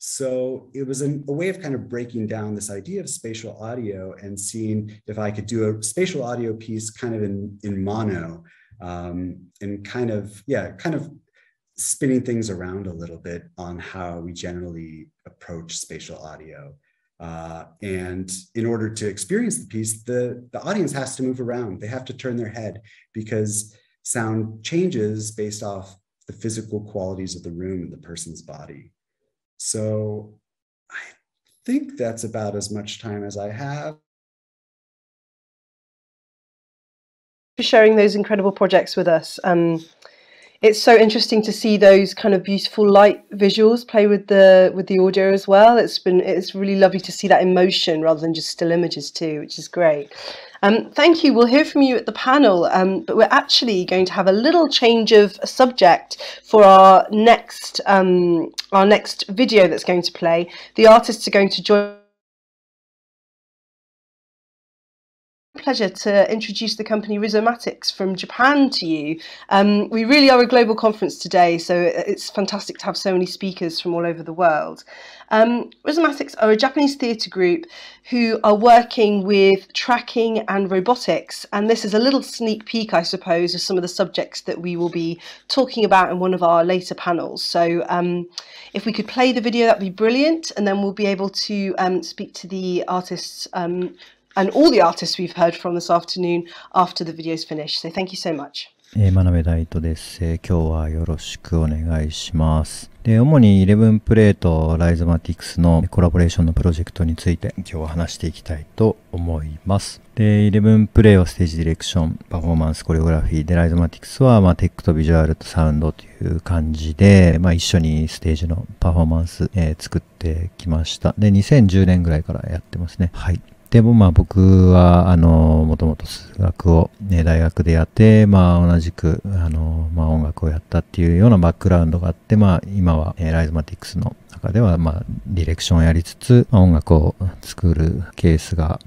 So it was a way of kind of breaking down this idea of spatial audio and seeing if I could do a spatial audio piece kind of in mono and kind of spinning things around a little bit on how we generally approach spatial audio. And in order to experience the piece, the audience has to move around. They have to turn their head because sound changes based off the physical qualities of the room and the person's body. So I think that's about as much time as I have.
For sharing those incredible projects with us. It's so interesting to see those kind of beautiful light visuals play with the audio as well. It's really lovely to see that in motion rather than just still images too, which is great. Thank you. We'll hear from you at the panel, but we're actually going to have a little change of subject for our next video that's going to play. The artists are going to join. Pleasure to introduce the company Rhizomatics from Japan to you. We really are a global conference today, so it's fantastic to have so many speakers from all over the world. Rhizomatics are a Japanese theatre group who are working with tracking and robotics, and this is a little sneak peek, I suppose, of some of the subjects that we will be talking about in one of our later panels. So if we could play the video, that'd be brilliant, and then we'll be able to speak to the artists and all the artists we've heard from this afternoon after the video's finished. So thank you so much.
真鍋大斗です。今日はよろしくお願いします。で、主に11プレイとライゾマティクスのコラボレーションのプロジェクトについて今日は話していきたいと思います。で、11プレイはステージディレクション、パフォーマンス、コレオグラフィーで、ライゾマティクスはテックとビジュアルとサウンドという感じで、一緒にステージのパフォーマンス、作ってきました。で、2010年ぐらいからやってますね。はい。でも僕はもともと数学を、大学でやって、同じく音楽をやったっていうようなバックグラウンドがあって、今は、ライゾマティクスの中ではディレクションをやりつつ、音楽を作るケースが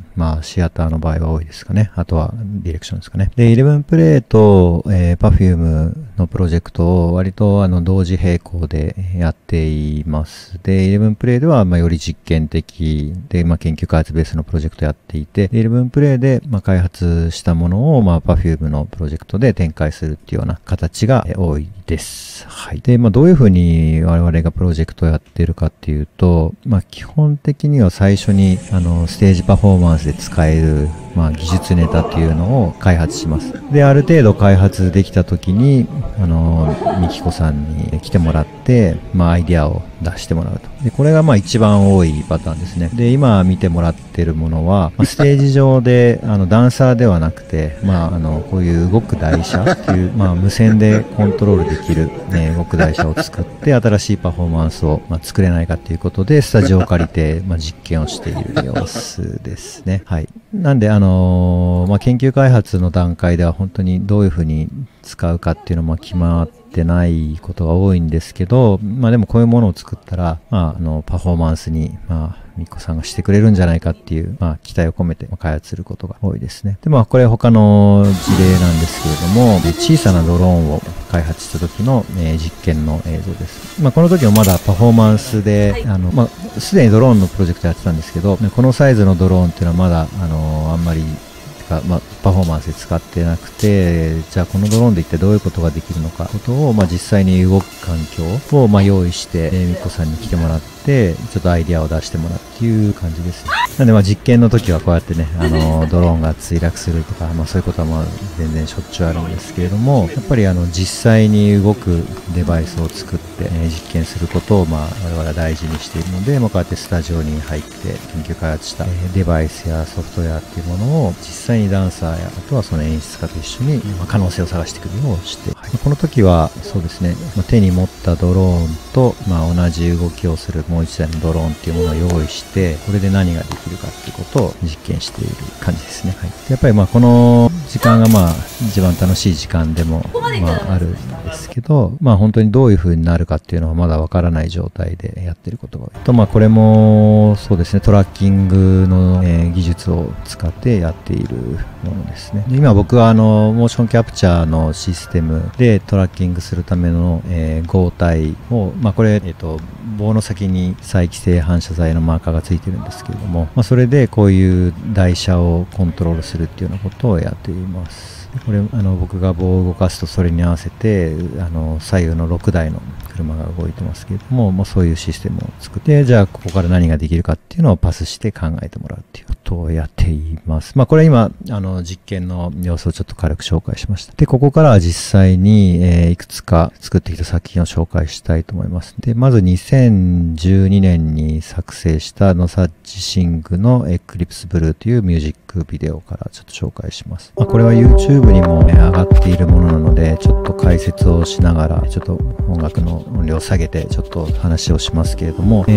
シアターの場合は多いですかね。あとはディレクションですかね。で、11プレイと、Perfume のプロジェクトを割と同時並行でやっています。で、11プレイではより実験的で、研究開発ベースのプロジェクトやっていて、11プレイで開発したものをPerfume のプロジェクトで展開するっていうような形が多いです。はい。で、どういうふうに我々がプロジェクトをやっているかっていうと、基本的には最初にステージパフォーマンスで使える技術ネタっていうのを開発します。で、ある程度開発できた時にみきこさんに来てもらってアイディアを出してもらうと。で、これが一番多いパターンですね。で、今見てもらってるものはステージ上でダンサーではなくてこういう動く台車っていう無線でコントロールできる、動く台車を作って新しいパフォーマンスを作れないかということでスタジオを借りて実験をしている様子ですね。はい。なんで研究開発の段階では本当にどういうふうに使うかっていうのも決まってないことが多いんですけど、でもこういうものを作ったらパフォーマンスにみっこさんがしてくれるんじゃないかっていう期待を込めて開発することが多いですね。でこれ他の事例なんですけれども、小さなドローンを開発した時の、実験の映像です。この時もまだパフォーマンスで、すでにドローンのプロジェクトやってたんですけど、このサイズのドローンっていうのはまだあんまりパフォーマンスで使ってなくて、じゃあこのドローンで一体どういうことができるのかことを実際に動く環境を用意してみっこさんに来てもらっててちょっとアイディアを出してもらうっていう感じですね。なんで実験の時はこうやってねドローンが墜落するとか、そういうことは全然しょっちゅうあるんですけれども、やっぱり実際に動くデバイスを作って、実験することを我々は大事にしているので、こうやってスタジオに入って研究開発した、デバイスやソフトウェアっていうものを実際にダンサーやあとはその演出家と一緒に、可能性を探してくるようして、この時はそうですね、手に持ったドローンと、同じ動きをするもう一台のドローンっていうものを用意して、これで何ができるかっていうことを実験している感じですね。でやっぱりこの時間が一番楽しい時間でもあるんですけど、本当にどういう風になるかっていうのはまだわからない状態でやってることが多いと、これもそうですね、トラッキングの、技術を使ってやっているものですね。で今僕はモーションキャプチャーのシステムでトラッキングするための、合体を、これ、棒の先に再帰性反射材のマーカーがついてるんですけれども、それでこういう台車をコントロールするっていうようなことをやっています。これ僕が棒を動かすとそれに合わせて左右の6台の車が動いてますけれども、そういうシステムを作って、じゃあここから何ができるかっていうのをパスして考えてもらうっていうことをやっています。これ今実験の様子をちょっと軽く紹介しました。でここからは実際に、いくつか作ってきた作品を紹介したいと思います。でまず2012年に作成したノサッチシングのエクリプスブルーというミュージックビデオからちょっと紹介します。これは YouTube にも、上がっているものなので、ちょっと解説をしながらちょっと音楽の音量を下げてちょっと話をしますけれども、こ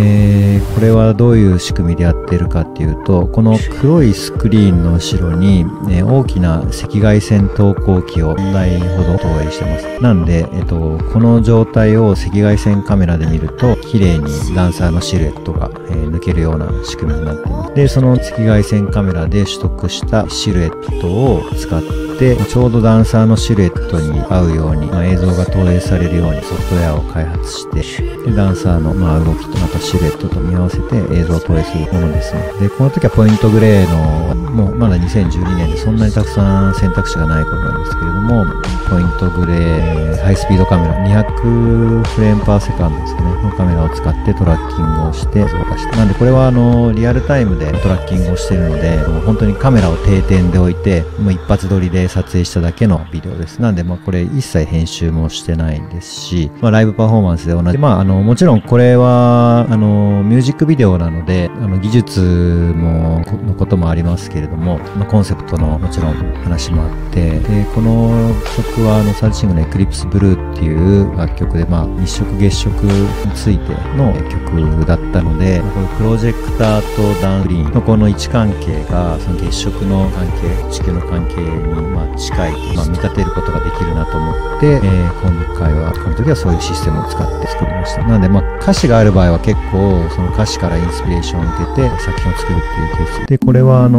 れはどういう仕組みでやっているかっていうと、この黒いスクリーンの後ろに、大きな赤外線投光器を4台ほど投影してます。なんで、この状態を赤外線カメラで見ると綺麗にダンサーのシルエットが、抜けるような仕組みになっています。でその赤外線カメラで取得したシルエットを使ってちょうどダンサーのシルエットに合うように、映像が投影されるようにソフトウェアを開発して、でダンサーの、動きとまたシルエットと見合わせて映像を投影するものですね。でこの時はポイントグレーのもうまだ2012年でそんなにたくさん選択肢がない頃なんですけれども、ポイントグレーハイスピードカメラ200フレームパーセカンドですかねのカメラを使ってトラッキングをして動かして、なんでこれはリアルタイムでトラッキングをしているので、本当にカメラを定点で置いてもう一発撮りで撮影しただけのビデオです。なんでこれ一切編集もしてないですし、ライブパフォーマンスで同じ、もちろんこれはミュージックビデオなので技術のこともありますけれども、コンセプトのもちろん話もあって、でこの曲はサーチシングのエクリプスブルーっていう楽曲で日食月食についての曲だったので、このプロジェクターとダウンスクリーンのこの位置関係がその月食の関係、地球の関係に近い、見立てることができるなと思って、今回はこの時はそういうシステムを使って作りました。なので歌詞がある場合は結構その歌詞からインスピレーションを受けて作品を作るっていうケースで、これは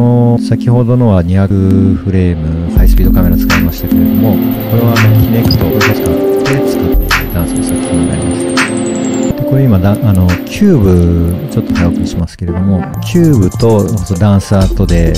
先ほどのは200フレームハイスピードカメラ使いましたけれども、これはキネクトを使って作ってダンスの作品になります。これ今キューブちょっと早送りしますけれども、キューブとダンサーとで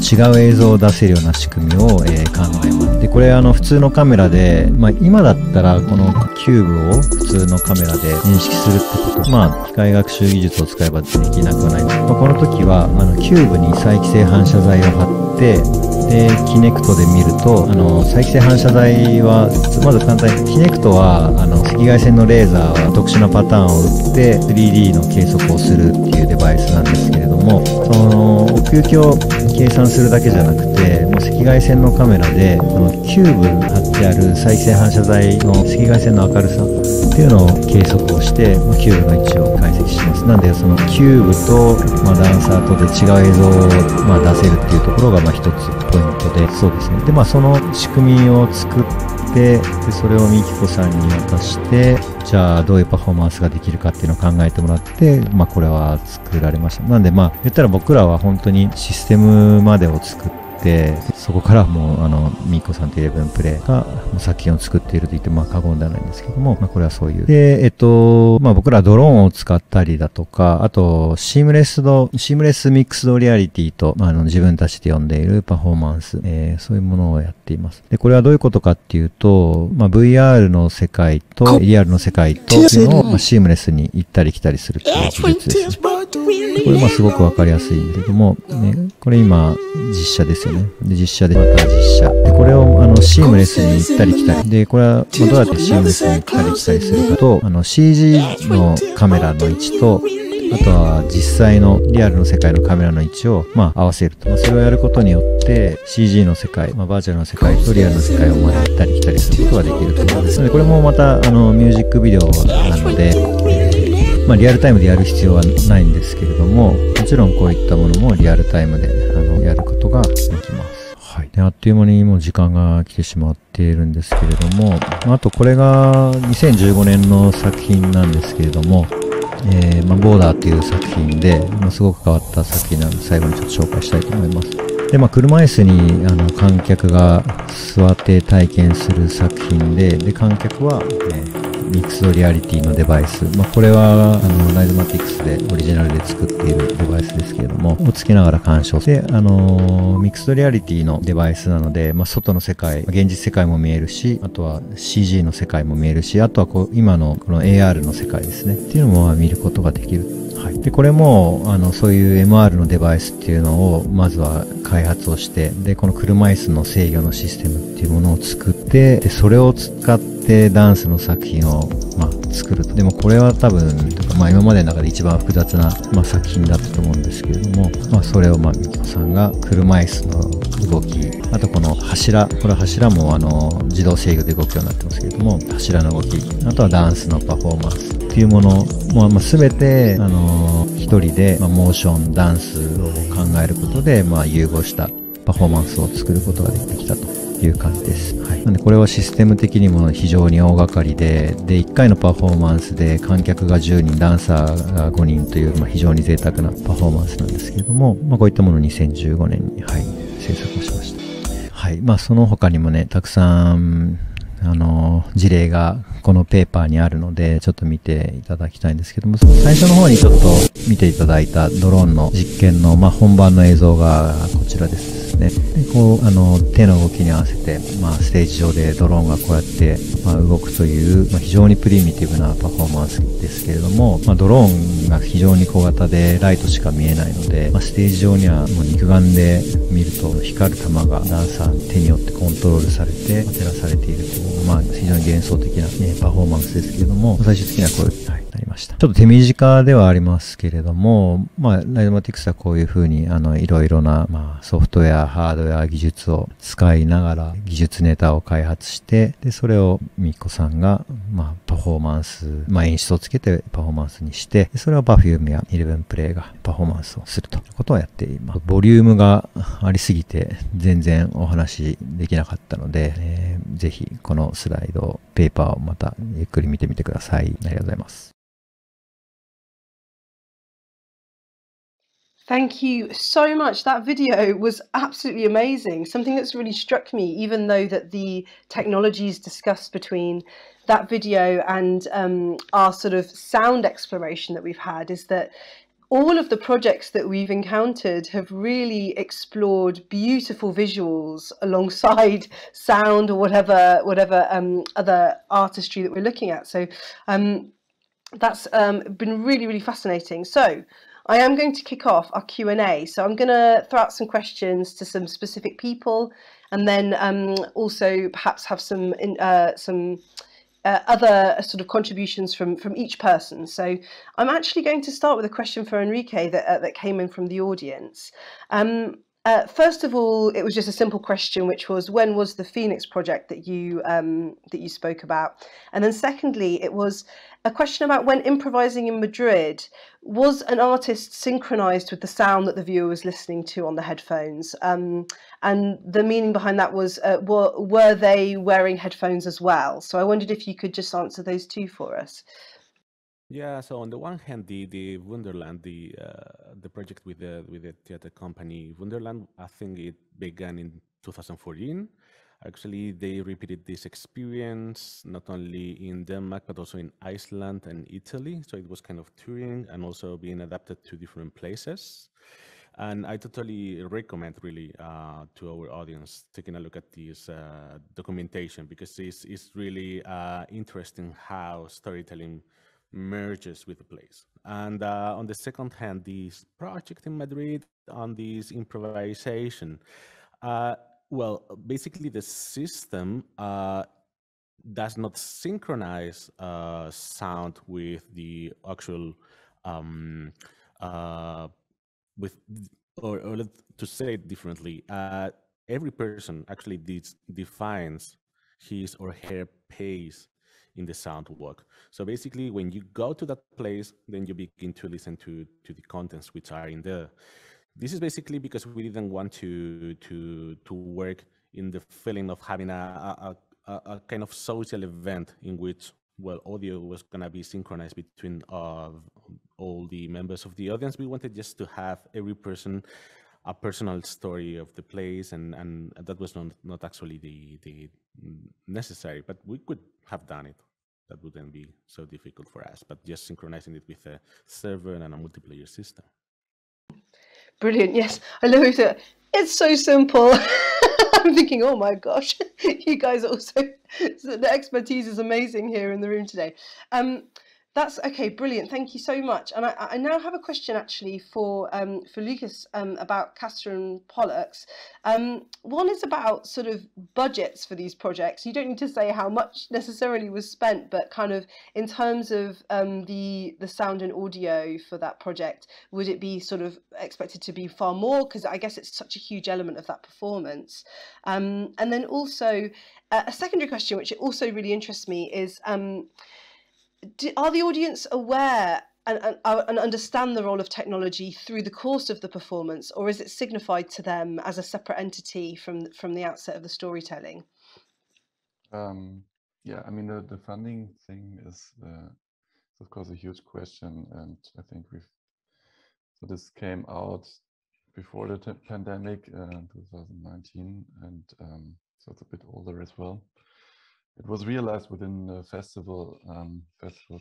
違う映像を出せるような仕組みを、考えます。でこれ普通のカメラで、今だったらこのキューブを普通のカメラで認識するってこと、機械学習技術を使えばできなくはないんです。この時はキューブに再帰性反射材を貼って、でキネクトで見ると再帰性反射材はまず簡単にキネクトは赤外線のレーザーは特殊なパターンを打って 3D の計測をするっていうデバイスなんですけれども、その奥行きを計算するだけじゃなくて、もう赤外線のカメラでこのキューブに貼ってある再帰性反射材の赤外線の明るさっていうのを計測をしてキューブの位置を解析します。なんでそのキューブと、ダンサーとで違う映像を、出せるっていうところが一つポイントで、そうですね。でその仕組みを作ってでそれをミキコさんに渡して、じゃあどういうパフォーマンスができるかっていうのを考えてもらって、これは作られました。なんで言ったら僕らは本当にシステムまでを作って、そこからもうミーコさんと11プレイが作品を作っていると言って過言ではないんですけども、これはそういう。で、僕らドローンを使ったりだとか、あとシームレスミックスドリアリティと、自分たちで呼んでいるパフォーマンス、そういうものをやっています。で、これはどういうことかっていうと、VR の世界とリアルの世界とっていうのを、シームレスに行ったり来たりするっていう技術ですね。これすごくわかりやすいんですけども、これ今実写ですよね。で、実写でまた実写。で、これをシームレスに行ったり来たり。で、これはどうやってシームレスに行ったり来たりするかと、CG のカメラの位置と、あとは実際のリアルの世界のカメラの位置を合わせると。それをやることによって CG の世界、バーチャルの世界とリアルの世界を行ったり来たりすることができるということです。で、これもまたミュージックビデオなので、リアルタイムでやる必要はないんですけれども、もちろんこういったものもリアルタイムでやることができます。はい。で、あっという間にもう時間が来てしまっているんですけれども、あとこれが2015年の作品なんですけれども、ボーダーという作品で、すごく変わった作品なので、最後にちょっと紹介したいと思います。で、車椅子に観客が座って体験する作品で、観客は、ミックスドリアリティのデバイス。これは、ライズマティクスでオリジナルで作っているデバイスですけれども、をつけながら鑑賞して、ミックスドリアリティのデバイスなので、外の世界、現実世界も見えるし、あとは CG の世界も見えるし、あとは今のこの AR の世界ですね。っていうのも見ることができる。はい。で、これも、そういう MR のデバイスっていうのを、まずは開発をして、で、この車椅子の制御のシステムっていうものを作って、で、それを使ってダンスの作品を、作ると。でもこれは多分、今までの中で一番複雑な、作品だったと思うんですけれども、それをミキコさんが車椅子の動き、あとこの柱、これ柱も自動制御で動くようになってますけれども、柱の動き、あとはダンスのパフォーマンスっていうものも、全て、一人で、モーション、ダンスを考えることで、融合したパフォーマンスを作ることができたという感じです。はい。なんでこれはシステム的にも非常に大掛かりで、1回のパフォーマンスで観客が10人、ダンサーが5人という、非常に贅沢なパフォーマンスなんですけれども、こういったものを2015年に、制作をしました。はい。その他にもね、たくさん、事例がこのペーパーにあるので、ちょっと見ていただきたいんですけども、最初の方にちょっと見ていただいたドローンの実験の、本番の映像がこちらですね。で、手の動きに合わせて、ステージ上でドローンがこうやって、動くという、非常にプリミティブなパフォーマンスですけれども、ドローンが非常に小型でライトしか見えないので、ステージ上にはもう肉眼で見ると光る玉がダンサーの手によってコントロールされて照らされているという、非常に幻想的な、パフォーマンスですけれども、最終的にはこういう、なりました。ちょっと手短ではありますけれども、ライズマティクスはこういうふうに、いろいろな、ソフトウェア、ハードウェア技術を使いながら、技術ネタを開発して、で、それをミッコさんが、パフォーマンス、演出をつけてパフォーマンスにして、それをPerfumeや11プレイがパフォーマンスをするということをやっています。ボリュームがありすぎて、全然お話できなかったので、ぜひこのスライド、ペーパーをまたゆっくり見てみてください。ありがとうございます。
Thank you so much. That video was absolutely amazing. Something that's really struck me, even though that the technologies discussed between that video and our sort of sound exploration that we've had, is that all of the projects that we've encountered have really explored beautiful visuals alongside sound or whatever other artistry that we're looking at. So that's been really, really fascinating. So I am going to kick off our Q&A. So I'm going to throw out some questions to some specific people, and then also perhaps have some other sort of contributions from each person. So I'm actually going to start with a question for Enrique that came in from the audience. First of all, it was just a simple question, which was, when was the Phoenix project that you spoke about? And then secondly, it was a question about, when improvising in Madrid, was an artist synchronized with the sound that the viewer was listening to on the headphones? And the meaning behind that was, were they wearing headphones as well? So I wondered if you could just answer those two for us.
Yeah, so on the one hand, the Wonderland, the project with the theater company Wonderland, I think it began in 2014. Actually, they repeated this experience not only in Denmark, but also in Iceland and Italy. So it was kind of touring and also being adapted to different places. And I totally recommend really to our audience taking a look at this documentation, because it's really interesting how storytelling merges with the plays. And on the second hand, this project in Madrid on this improvisation, well, basically the system does not synchronize sound with the actual with, or to say it differently, every person actually defines his or her pace in the sound work. So basically, when you go to that place, then you begin to listen to the contents which are in there. This is basically because we didn't want to work in the feeling of having a kind of social event in which, well, audio was going to be synchronized between all the members of the audience. We wanted just to have every person a personal story of the place, and that was not actually the necessary, but we could have done it. That wouldn't be so difficult for us, but just synchronizing it with a server and a multiplayer system.
Brilliant. Yes, I love it. It's so simple. I'm thinking, oh my gosh, you guys are also, the expertise is amazing here in the room today. That's okay, brilliant. Thank you so much. And I now have a question actually for Lucas about Castor and Pollux. One is about sort of budgets for these projects. You don't need to say how much necessarily was spent, but kind of in terms of the sound and audio for that project, would it be sort of expected to be far more? Because I guess it's such a huge element of that performance. And then also a secondary question, which also really interests me, is are the audience aware and understand the role of technology through the course of the performance, or is it signified to them as a separate entity from the outset of the storytelling?
Yeah, I mean, the funding thing is of course a huge question, and I think so this came out before the pandemic in 2019, and so it's a bit older as well. It was realized within a festival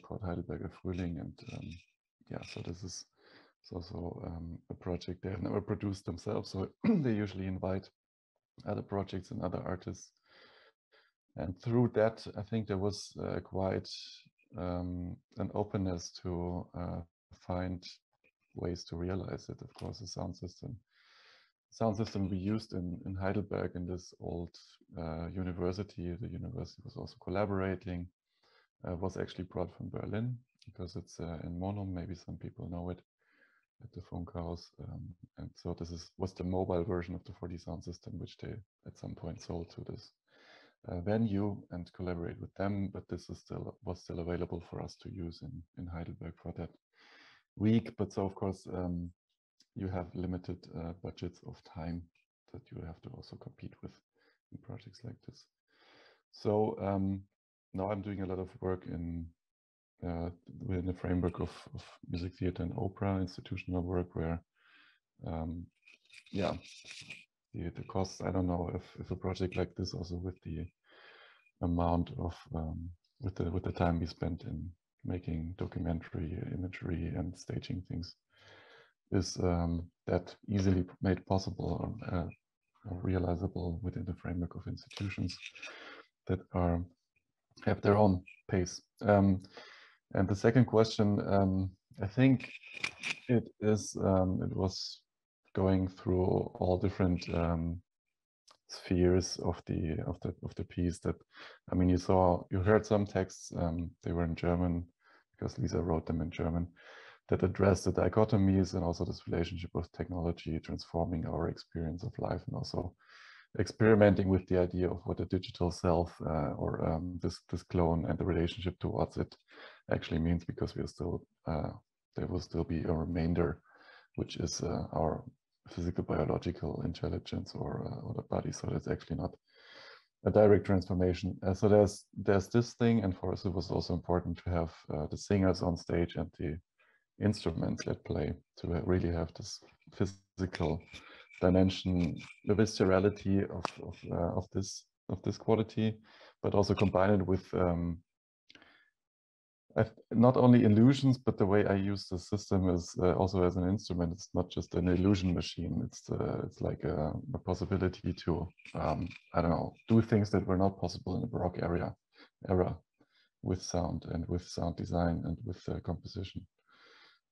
called Heidelberger Frühling, and yeah, so this is also a project they have never produced themselves, so they usually invite other projects and other artists. And through that, I think there was quite an openness to find ways to realize it. Of course, the sound system we used in Heidelberg, in this old university, the university was also collaborating, was actually brought from Berlin, because it's in mono, maybe some people know it, at the Funkhaus. And so this was the mobile version of the 4D sound system, which they at some point sold to this venue and collaborate with them, but this is was still available for us to use in Heidelberg for that week. But so of course you have limited budgets of time that you have to also compete with in projects like this. So now I'm doing a lot of work within the framework of music theater and opera, institutional work, where yeah, the costs, I don't know if a project like this, also with the amount of with the time we spent in making documentary imagery and staging things, is that easily made possible or realizable within the framework of institutions that have their own pace. And the second question, I think it was going through all different spheres of the piece. That, I mean, you heard some texts, they were in German because Lisa wrote them in German, that address the dichotomies and also this relationship with technology transforming our experience of life, and also experimenting with the idea of what a digital self or this clone and the relationship towards it actually means, because we are still there will still be a remainder, which is our physical biological intelligence or the body. So that's actually not a direct transformation. So there's this thing, and for us it was also important to have the singers on stage and the instruments that play to really have this physical dimension, the viscerality of this quality, but also combine it with not only illusions, but the way I use the system is also as an instrument. It's not just an illusion machine. It's like a possibility to I don't know, do things that were not possible in the Baroque era with sound and with sound design and with composition.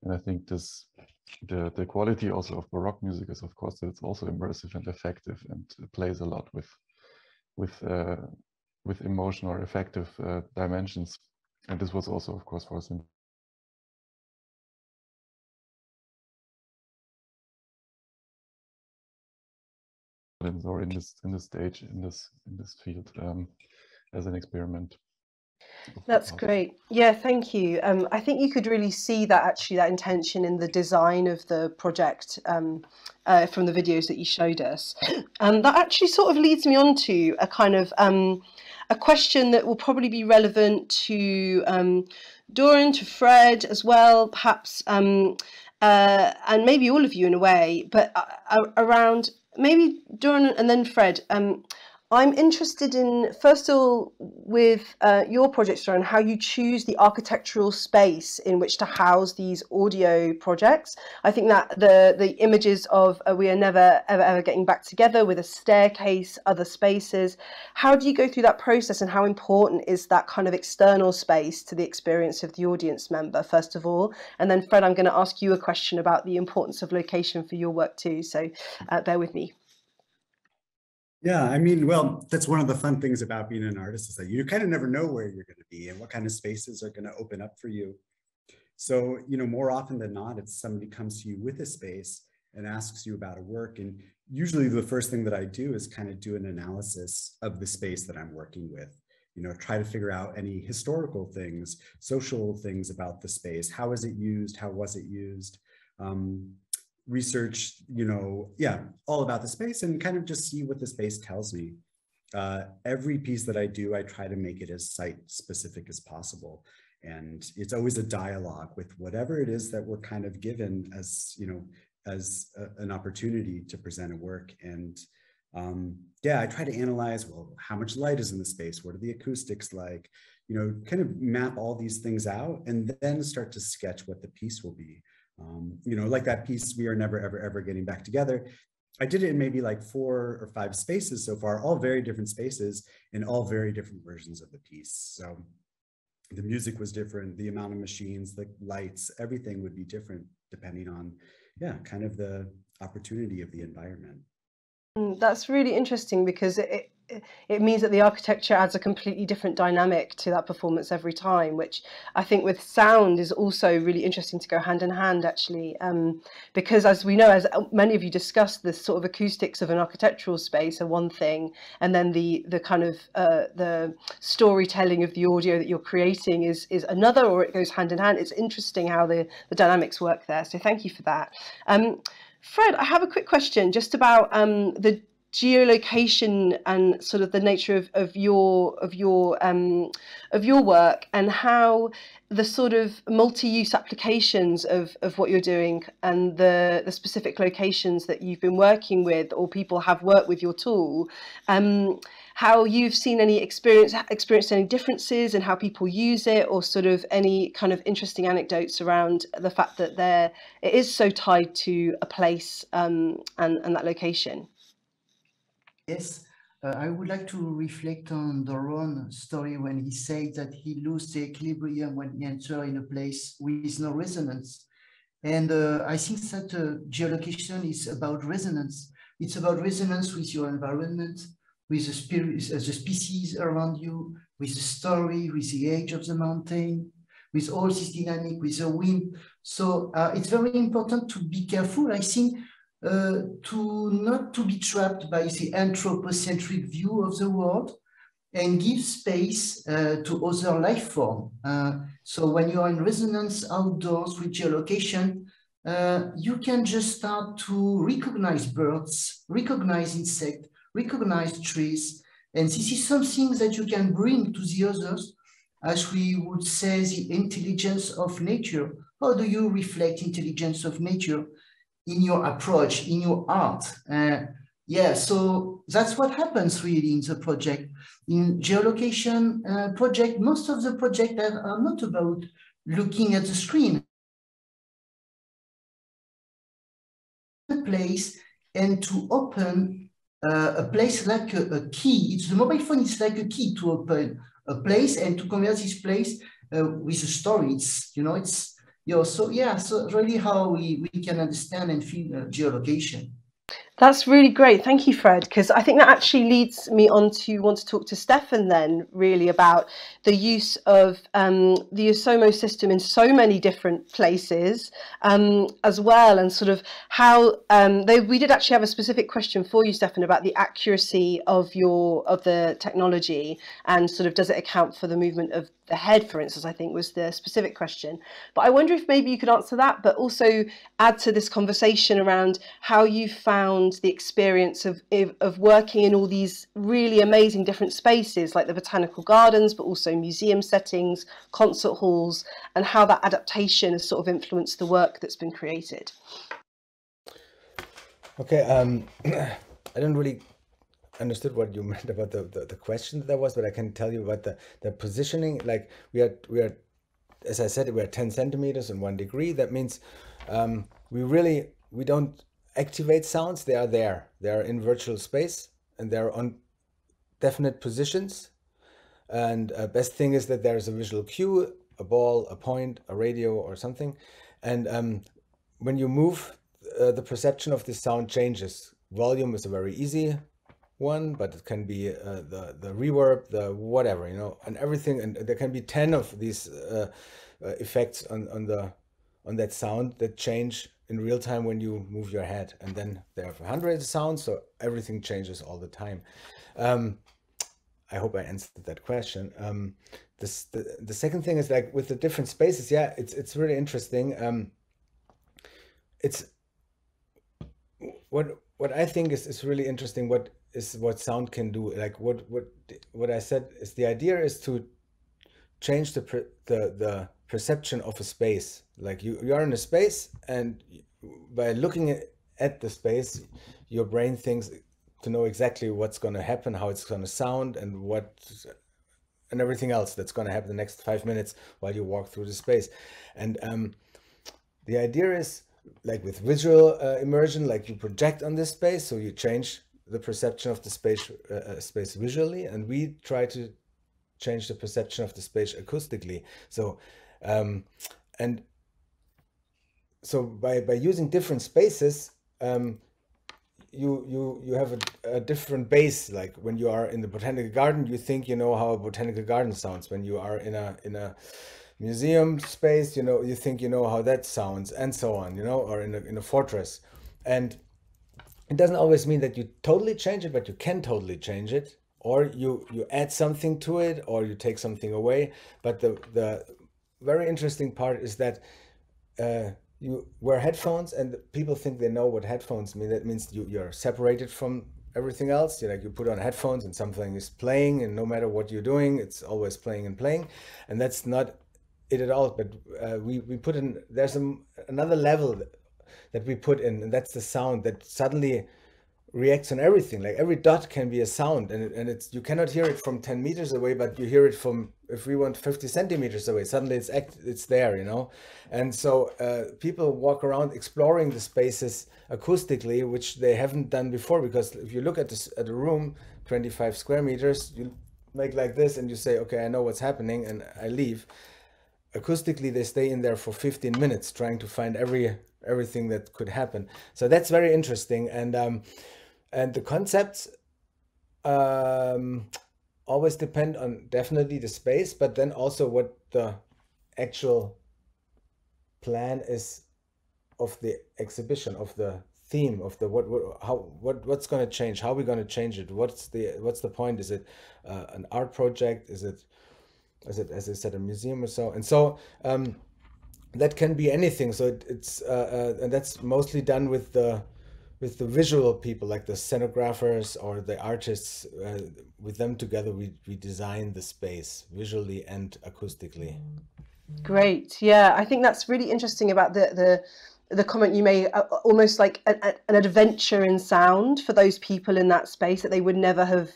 And I think the quality also of Baroque music is, of course, that it's also immersive and effective, and plays a lot with emotional or effective dimensions. And this was also, of course, for us or in this stage, in this field, as an experiment.
That's great. Yeah, thank you. I think you could really see that, actually, that intention in the design of the project from the videos that you showed us. That actually sort of leads me on to a kind of a question that will probably be relevant to Doran, to Fred as well, perhaps, and maybe all of you in a way, but around maybe Doran and then Fred. I'm interested in, first of all, with your projects, Doran, how you choose the architectural space in which to house these audio projects. I think that the images of we are never, ever getting back together with a staircase, other spaces. How do you go through that process, and how important is that kind of external space to the experience of the audience member, first of all? And then, Fred, I'm going to ask you a question about the importance of location for your work too. So bear with me.
Yeah, I mean, well, that's one of the fun things about being an artist, is that you kind of never know where you're going to be and what kind of spaces are going to open up for you. So, you know, more often than not, it's somebody comes to you with a space and asks you about a work. And usually the first thing that I do is kind of do an analysis of the space that I'm working with, you know, try to figure out any historical things, social things about the space. How is it used? How was it used? Research, you know, yeah, all about the space, and kind of just see what the space tells me. Every piece that I do, I try to make it as site specific as possible. And it's always a dialogue with whatever it is that we're kind of given as, you know, as an opportunity to present a work. And yeah, I try to analyze, well, how much light is in the space? What are the acoustics like? You know, kind of map all these things out, and then start to sketch what the piece will be. You know, like that piece, We Are Never, Ever Getting Back Together. I did it in maybe like 4 or 5 spaces so far, all very different spaces and all very different versions of the piece. So the music was different, the amount of machines, the lights, everything would be different depending on, yeah, kind of the opportunity of the environment.
That's really interesting, because it means that the architecture adds a completely different dynamic to that performance every time, which I think with sound is also really interesting to go hand in hand, actually, because as we know, as many of you discussed, the sort of acoustics of an architectural space are one thing, and then the kind of the storytelling of the audio that you're creating is another, or it goes hand in hand. It's interesting how the dynamics work there. So thank you for that. Fred, I have a quick question just about the geolocation and sort of the nature of your work, and how the sort of multi-use applications of what you're doing, and the specific locations that you've been working with, or people have worked with your tool, how you've seen any experienced any differences in how people use it, or sort of any kind of interesting anecdotes around the fact that it is so tied to a place and that location.
Yes, I would like to reflect on Doran's story when he said that he loses the equilibrium when he enters in a place with no resonance. And I think that geolocation is about resonance. It's about resonance with your environment, with the spirit, the species around you, with the story, with the age of the mountain, with all this dynamic, with the wind. So it's very important to be careful, I think, not to be trapped by the anthropocentric view of the world, and give space to other life forms. So when you are in resonance outdoors with geolocation, you can just start to recognize birds, recognize insects, recognize trees. And this is something that you can bring to the others, as we would say, the intelligence of nature. How do you reflect intelligence of nature? in your approach, in your art. Yeah, so that's what happens really in the project. In geolocation project, most of the projects are not about looking at the screen, a place and to open a place like a key. It's the mobile phone is like a key to open a place and to convert this place with a story. It's, you know, it's, you know, so yeah, so really how we can understand and feel geolocation.
That's really great. Thank you, Fred, because I think that actually leads me on to want to talk to Stefan then really about the use of the usomo system in so many different places as well, and sort of how we did actually have a specific question for you, Stefan, about the accuracy of the technology and sort of does it account for the movement of the head, for instance, I think was the specific question. But I wonder if maybe you could answer that, but also add to this conversation around how you found the experience of working in all these really amazing different spaces like the botanical gardens, but also museum settings, concert halls, and how that adaptation has sort of influenced the work that's been created.
Okay, I don't really understood what you meant about the question that there was, but I can tell you about the positioning. Like we are, as I said, we are 10 centimeters and 1 degree. That means we don't activate sounds. They are there. They are in virtual space and they're on definite positions. And best thing is that there is a visual cue, a ball, a point, a radio or something. And when you move, the perception of the sound changes. Volume is a very easy one, but it can be the reverb, the whatever, you know, and everything. And there can be 10 of these effects on that sound that change in real time when you move your head. And then there are 100 sounds, so everything changes all the time. I hope I answered that question. The second thing is like with the different spaces. Yeah, it's really interesting. It's what I think is really interesting. What sound can do. Like what I said is the idea is to change the perception of a space. Like you are in a space, and by looking at the space, your brain thinks to know exactly what's going to happen, how it's going to sound, and everything else that's going to happen the next 5 minutes while you walk through the space. And the idea is like with visual immersion, like you project on this space, so you change the perception of the space visually, and we try to change the perception of the space acoustically. So and so by using different spaces, you have a different base. Like when you are in the botanical garden, you think you know how a botanical garden sounds. When you are in a museum space, you know, you think you know how that sounds, and so on, you know, or in a fortress. And it doesn't always mean that you totally change it, but you can totally change it, or you add something to it, or you take something away. But the very interesting part is that you wear headphones, and people think they know what headphones mean. That means you're separated from everything else. You put on headphones and something is playing, and no matter what you're doing, it's always playing and playing. And that's not it at all. But we put in, there's another level that we put in, and that's the sound that suddenly reacts on everything. Like every dot can be a sound, and it's, you cannot hear it from 10 meters away, but you hear it from, if we want 50 centimeters away, suddenly it's there, you know. And so people walk around exploring the spaces acoustically, which they haven't done before, because if you look at a room 25 square meters, you make like this and you say, okay, I know what's happening, and I leave. Acoustically, they stay in there for 15 minutes trying to find everything that could happen. So that's very interesting. And the concepts always depend on definitely the space, but then also what the actual plan is of the exhibition, of the theme, of the what's going to change, how are we going to change it, what's the point? Is it an art project? Is it, as I said, a museum or so? And so that can be anything. So it's and that's mostly done with the visual people, like the scenographers or the artists. With them together, we design the space visually and acoustically.
Great. Yeah, I think that's really interesting about the the comment you made, almost like an adventure in sound for those people in that space that they would never have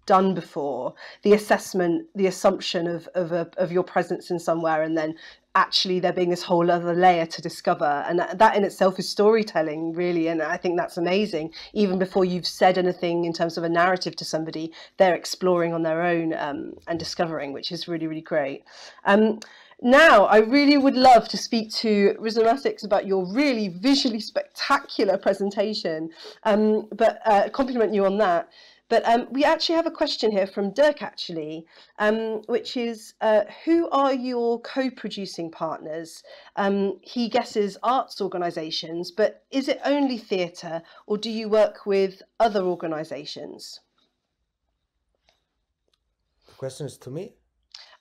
done before. The assessment, the assumption of your presence in somewhere, and then actually there being this whole other layer to discover, and that in itself is storytelling, really. And I think that's amazing. Even before you've said anything in terms of a narrative to somebody, they're exploring on their own and discovering, which is really, really great. Now, I really would love to speak to Rhizomatics about your really visually spectacular presentation, but compliment you on that. But we actually have a question here from Dirk, actually, which is, who are your co-producing partners? He guesses arts organisations, but is it only theatre, or do you work with other organisations?
The question is to me?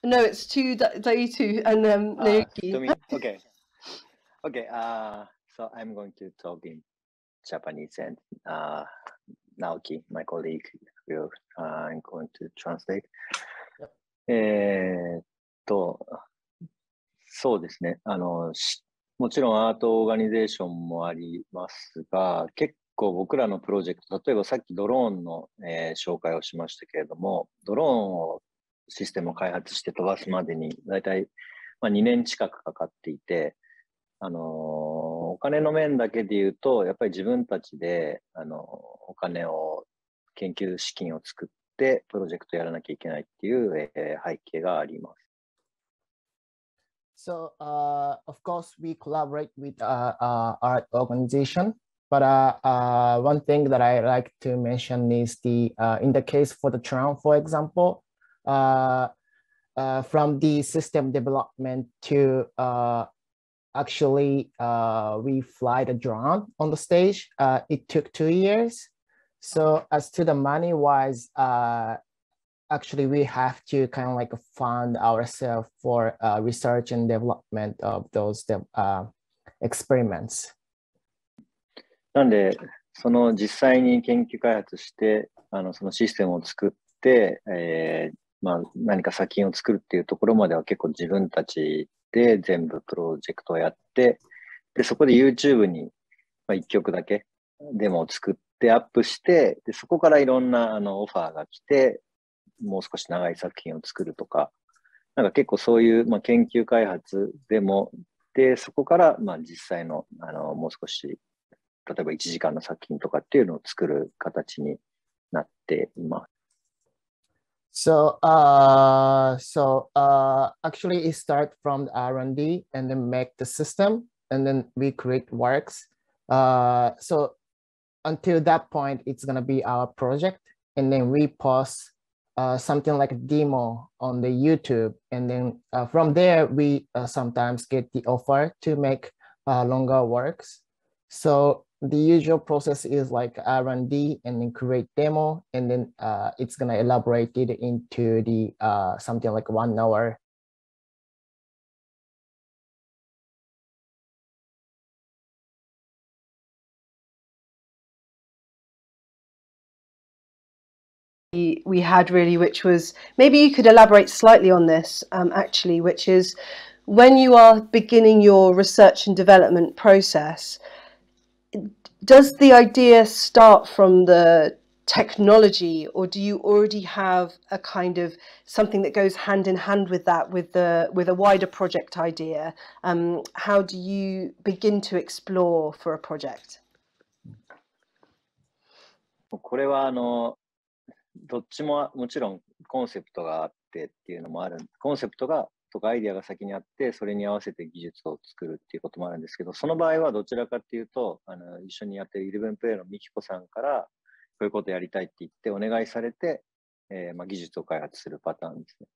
No, it's to Daitu and Naoki.
To me, okay. Okay, so I'm going to talk in Japanese, and Naoki, my colleague, will I'm going to translate.
Yep.
そうですね。もちろんアートオーガニゼーションもありますが、結構僕らのプロジェクト、例えばさっきドローンの、紹介をしましたけれども、ドローンをシステムを開発して飛ばすまでにだいたい2年近くかかっていて、お金の面だけで言うと、やっぱり自分たちでお金を研究資金を作ってプロジェクトやらなきゃいけないっていう、背景があります。
So, of course, we collaborate with art organization. But one thing that I like to mention is in the case for the tram, for example, from the system development to actually we fly the drone on the stage, it took 2 years. So as to the money wise, actually we have to kind of like fund ourselves for research and development of those experiments.
なんで、その実際に研究開発して、そのシステムを作って、何か作品を作るっていうところまでは結構自分たちで全部プロジェクトをやって、で、そこで YouTube に1曲だけデモを作ってアップして、で、そこからいろんなオファーが来て、もう少し長い作品を作るとか、なんか結構そういう、研究開発でも、で、そこから、実際の、もう少し、例えば1時間の作品とかっていうのを作る形になっています。
So, actually it start from the R&D and then make the system and then we create works. So until that point, it's gonna be our project, and then we post something like a demo on the YouTube, and then from there we sometimes get the offer to make longer works. So the usual process is like R&D and then create demo, and then it's gonna elaborate it into the something like 1 hour.
We had really, which was, maybe you could elaborate slightly on this actually, which is when you are beginning your research and development process, does the idea start from the technology, or do you already have a kind of something that goes hand in hand with that, with a wider project idea? How do you begin to explore for a project?
これはどっちももちろんコンセプトがあってっていうのもある。コンセプトがとかアイディアが先にあって、それに合わせて技術を作るっていうこともあるんですけど、その場合はどちらかっていうと、一緒にやっている11プレイのミキコさんから、こういうことやりたいって言ってお願いされて、技術を開発するパターンですね。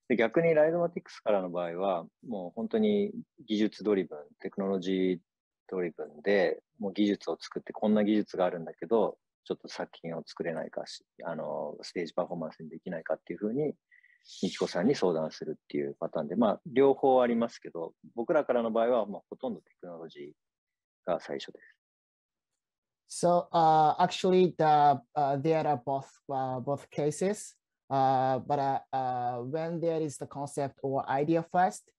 で、逆にライドマティクスからの場合は、もう本当に技術ドリブン、テクノロジードリブンで、もう技術を作って、こんな技術があるんだけど、ちょっと作品を作れないかし、ステージパフォーマンスにできないかっていうふうに、ミキコさんに相談するっていうパターンで、両方ありますけど、僕らからの場合は、ほとんどテクノロジーが最初です。
So actually, there are both cases, but when there is the concept or idea first,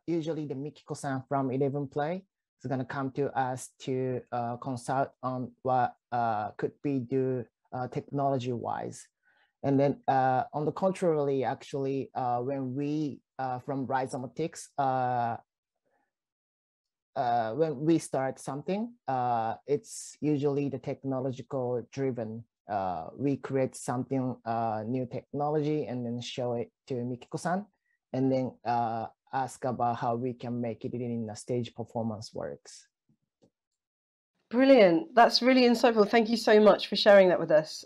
usually the Mikiko-san from 11 Play is going to come to us to consult on what could be do technology-wise. And then on the contrary, actually, when we from Rhizomatics, when we start something, it's usually the technological driven. We create something, new technology, and then show it to Mikiko-san, and then ask about how we can make it in a stage performance works.
Brilliant. That's really insightful. Thank you so much for sharing that with us.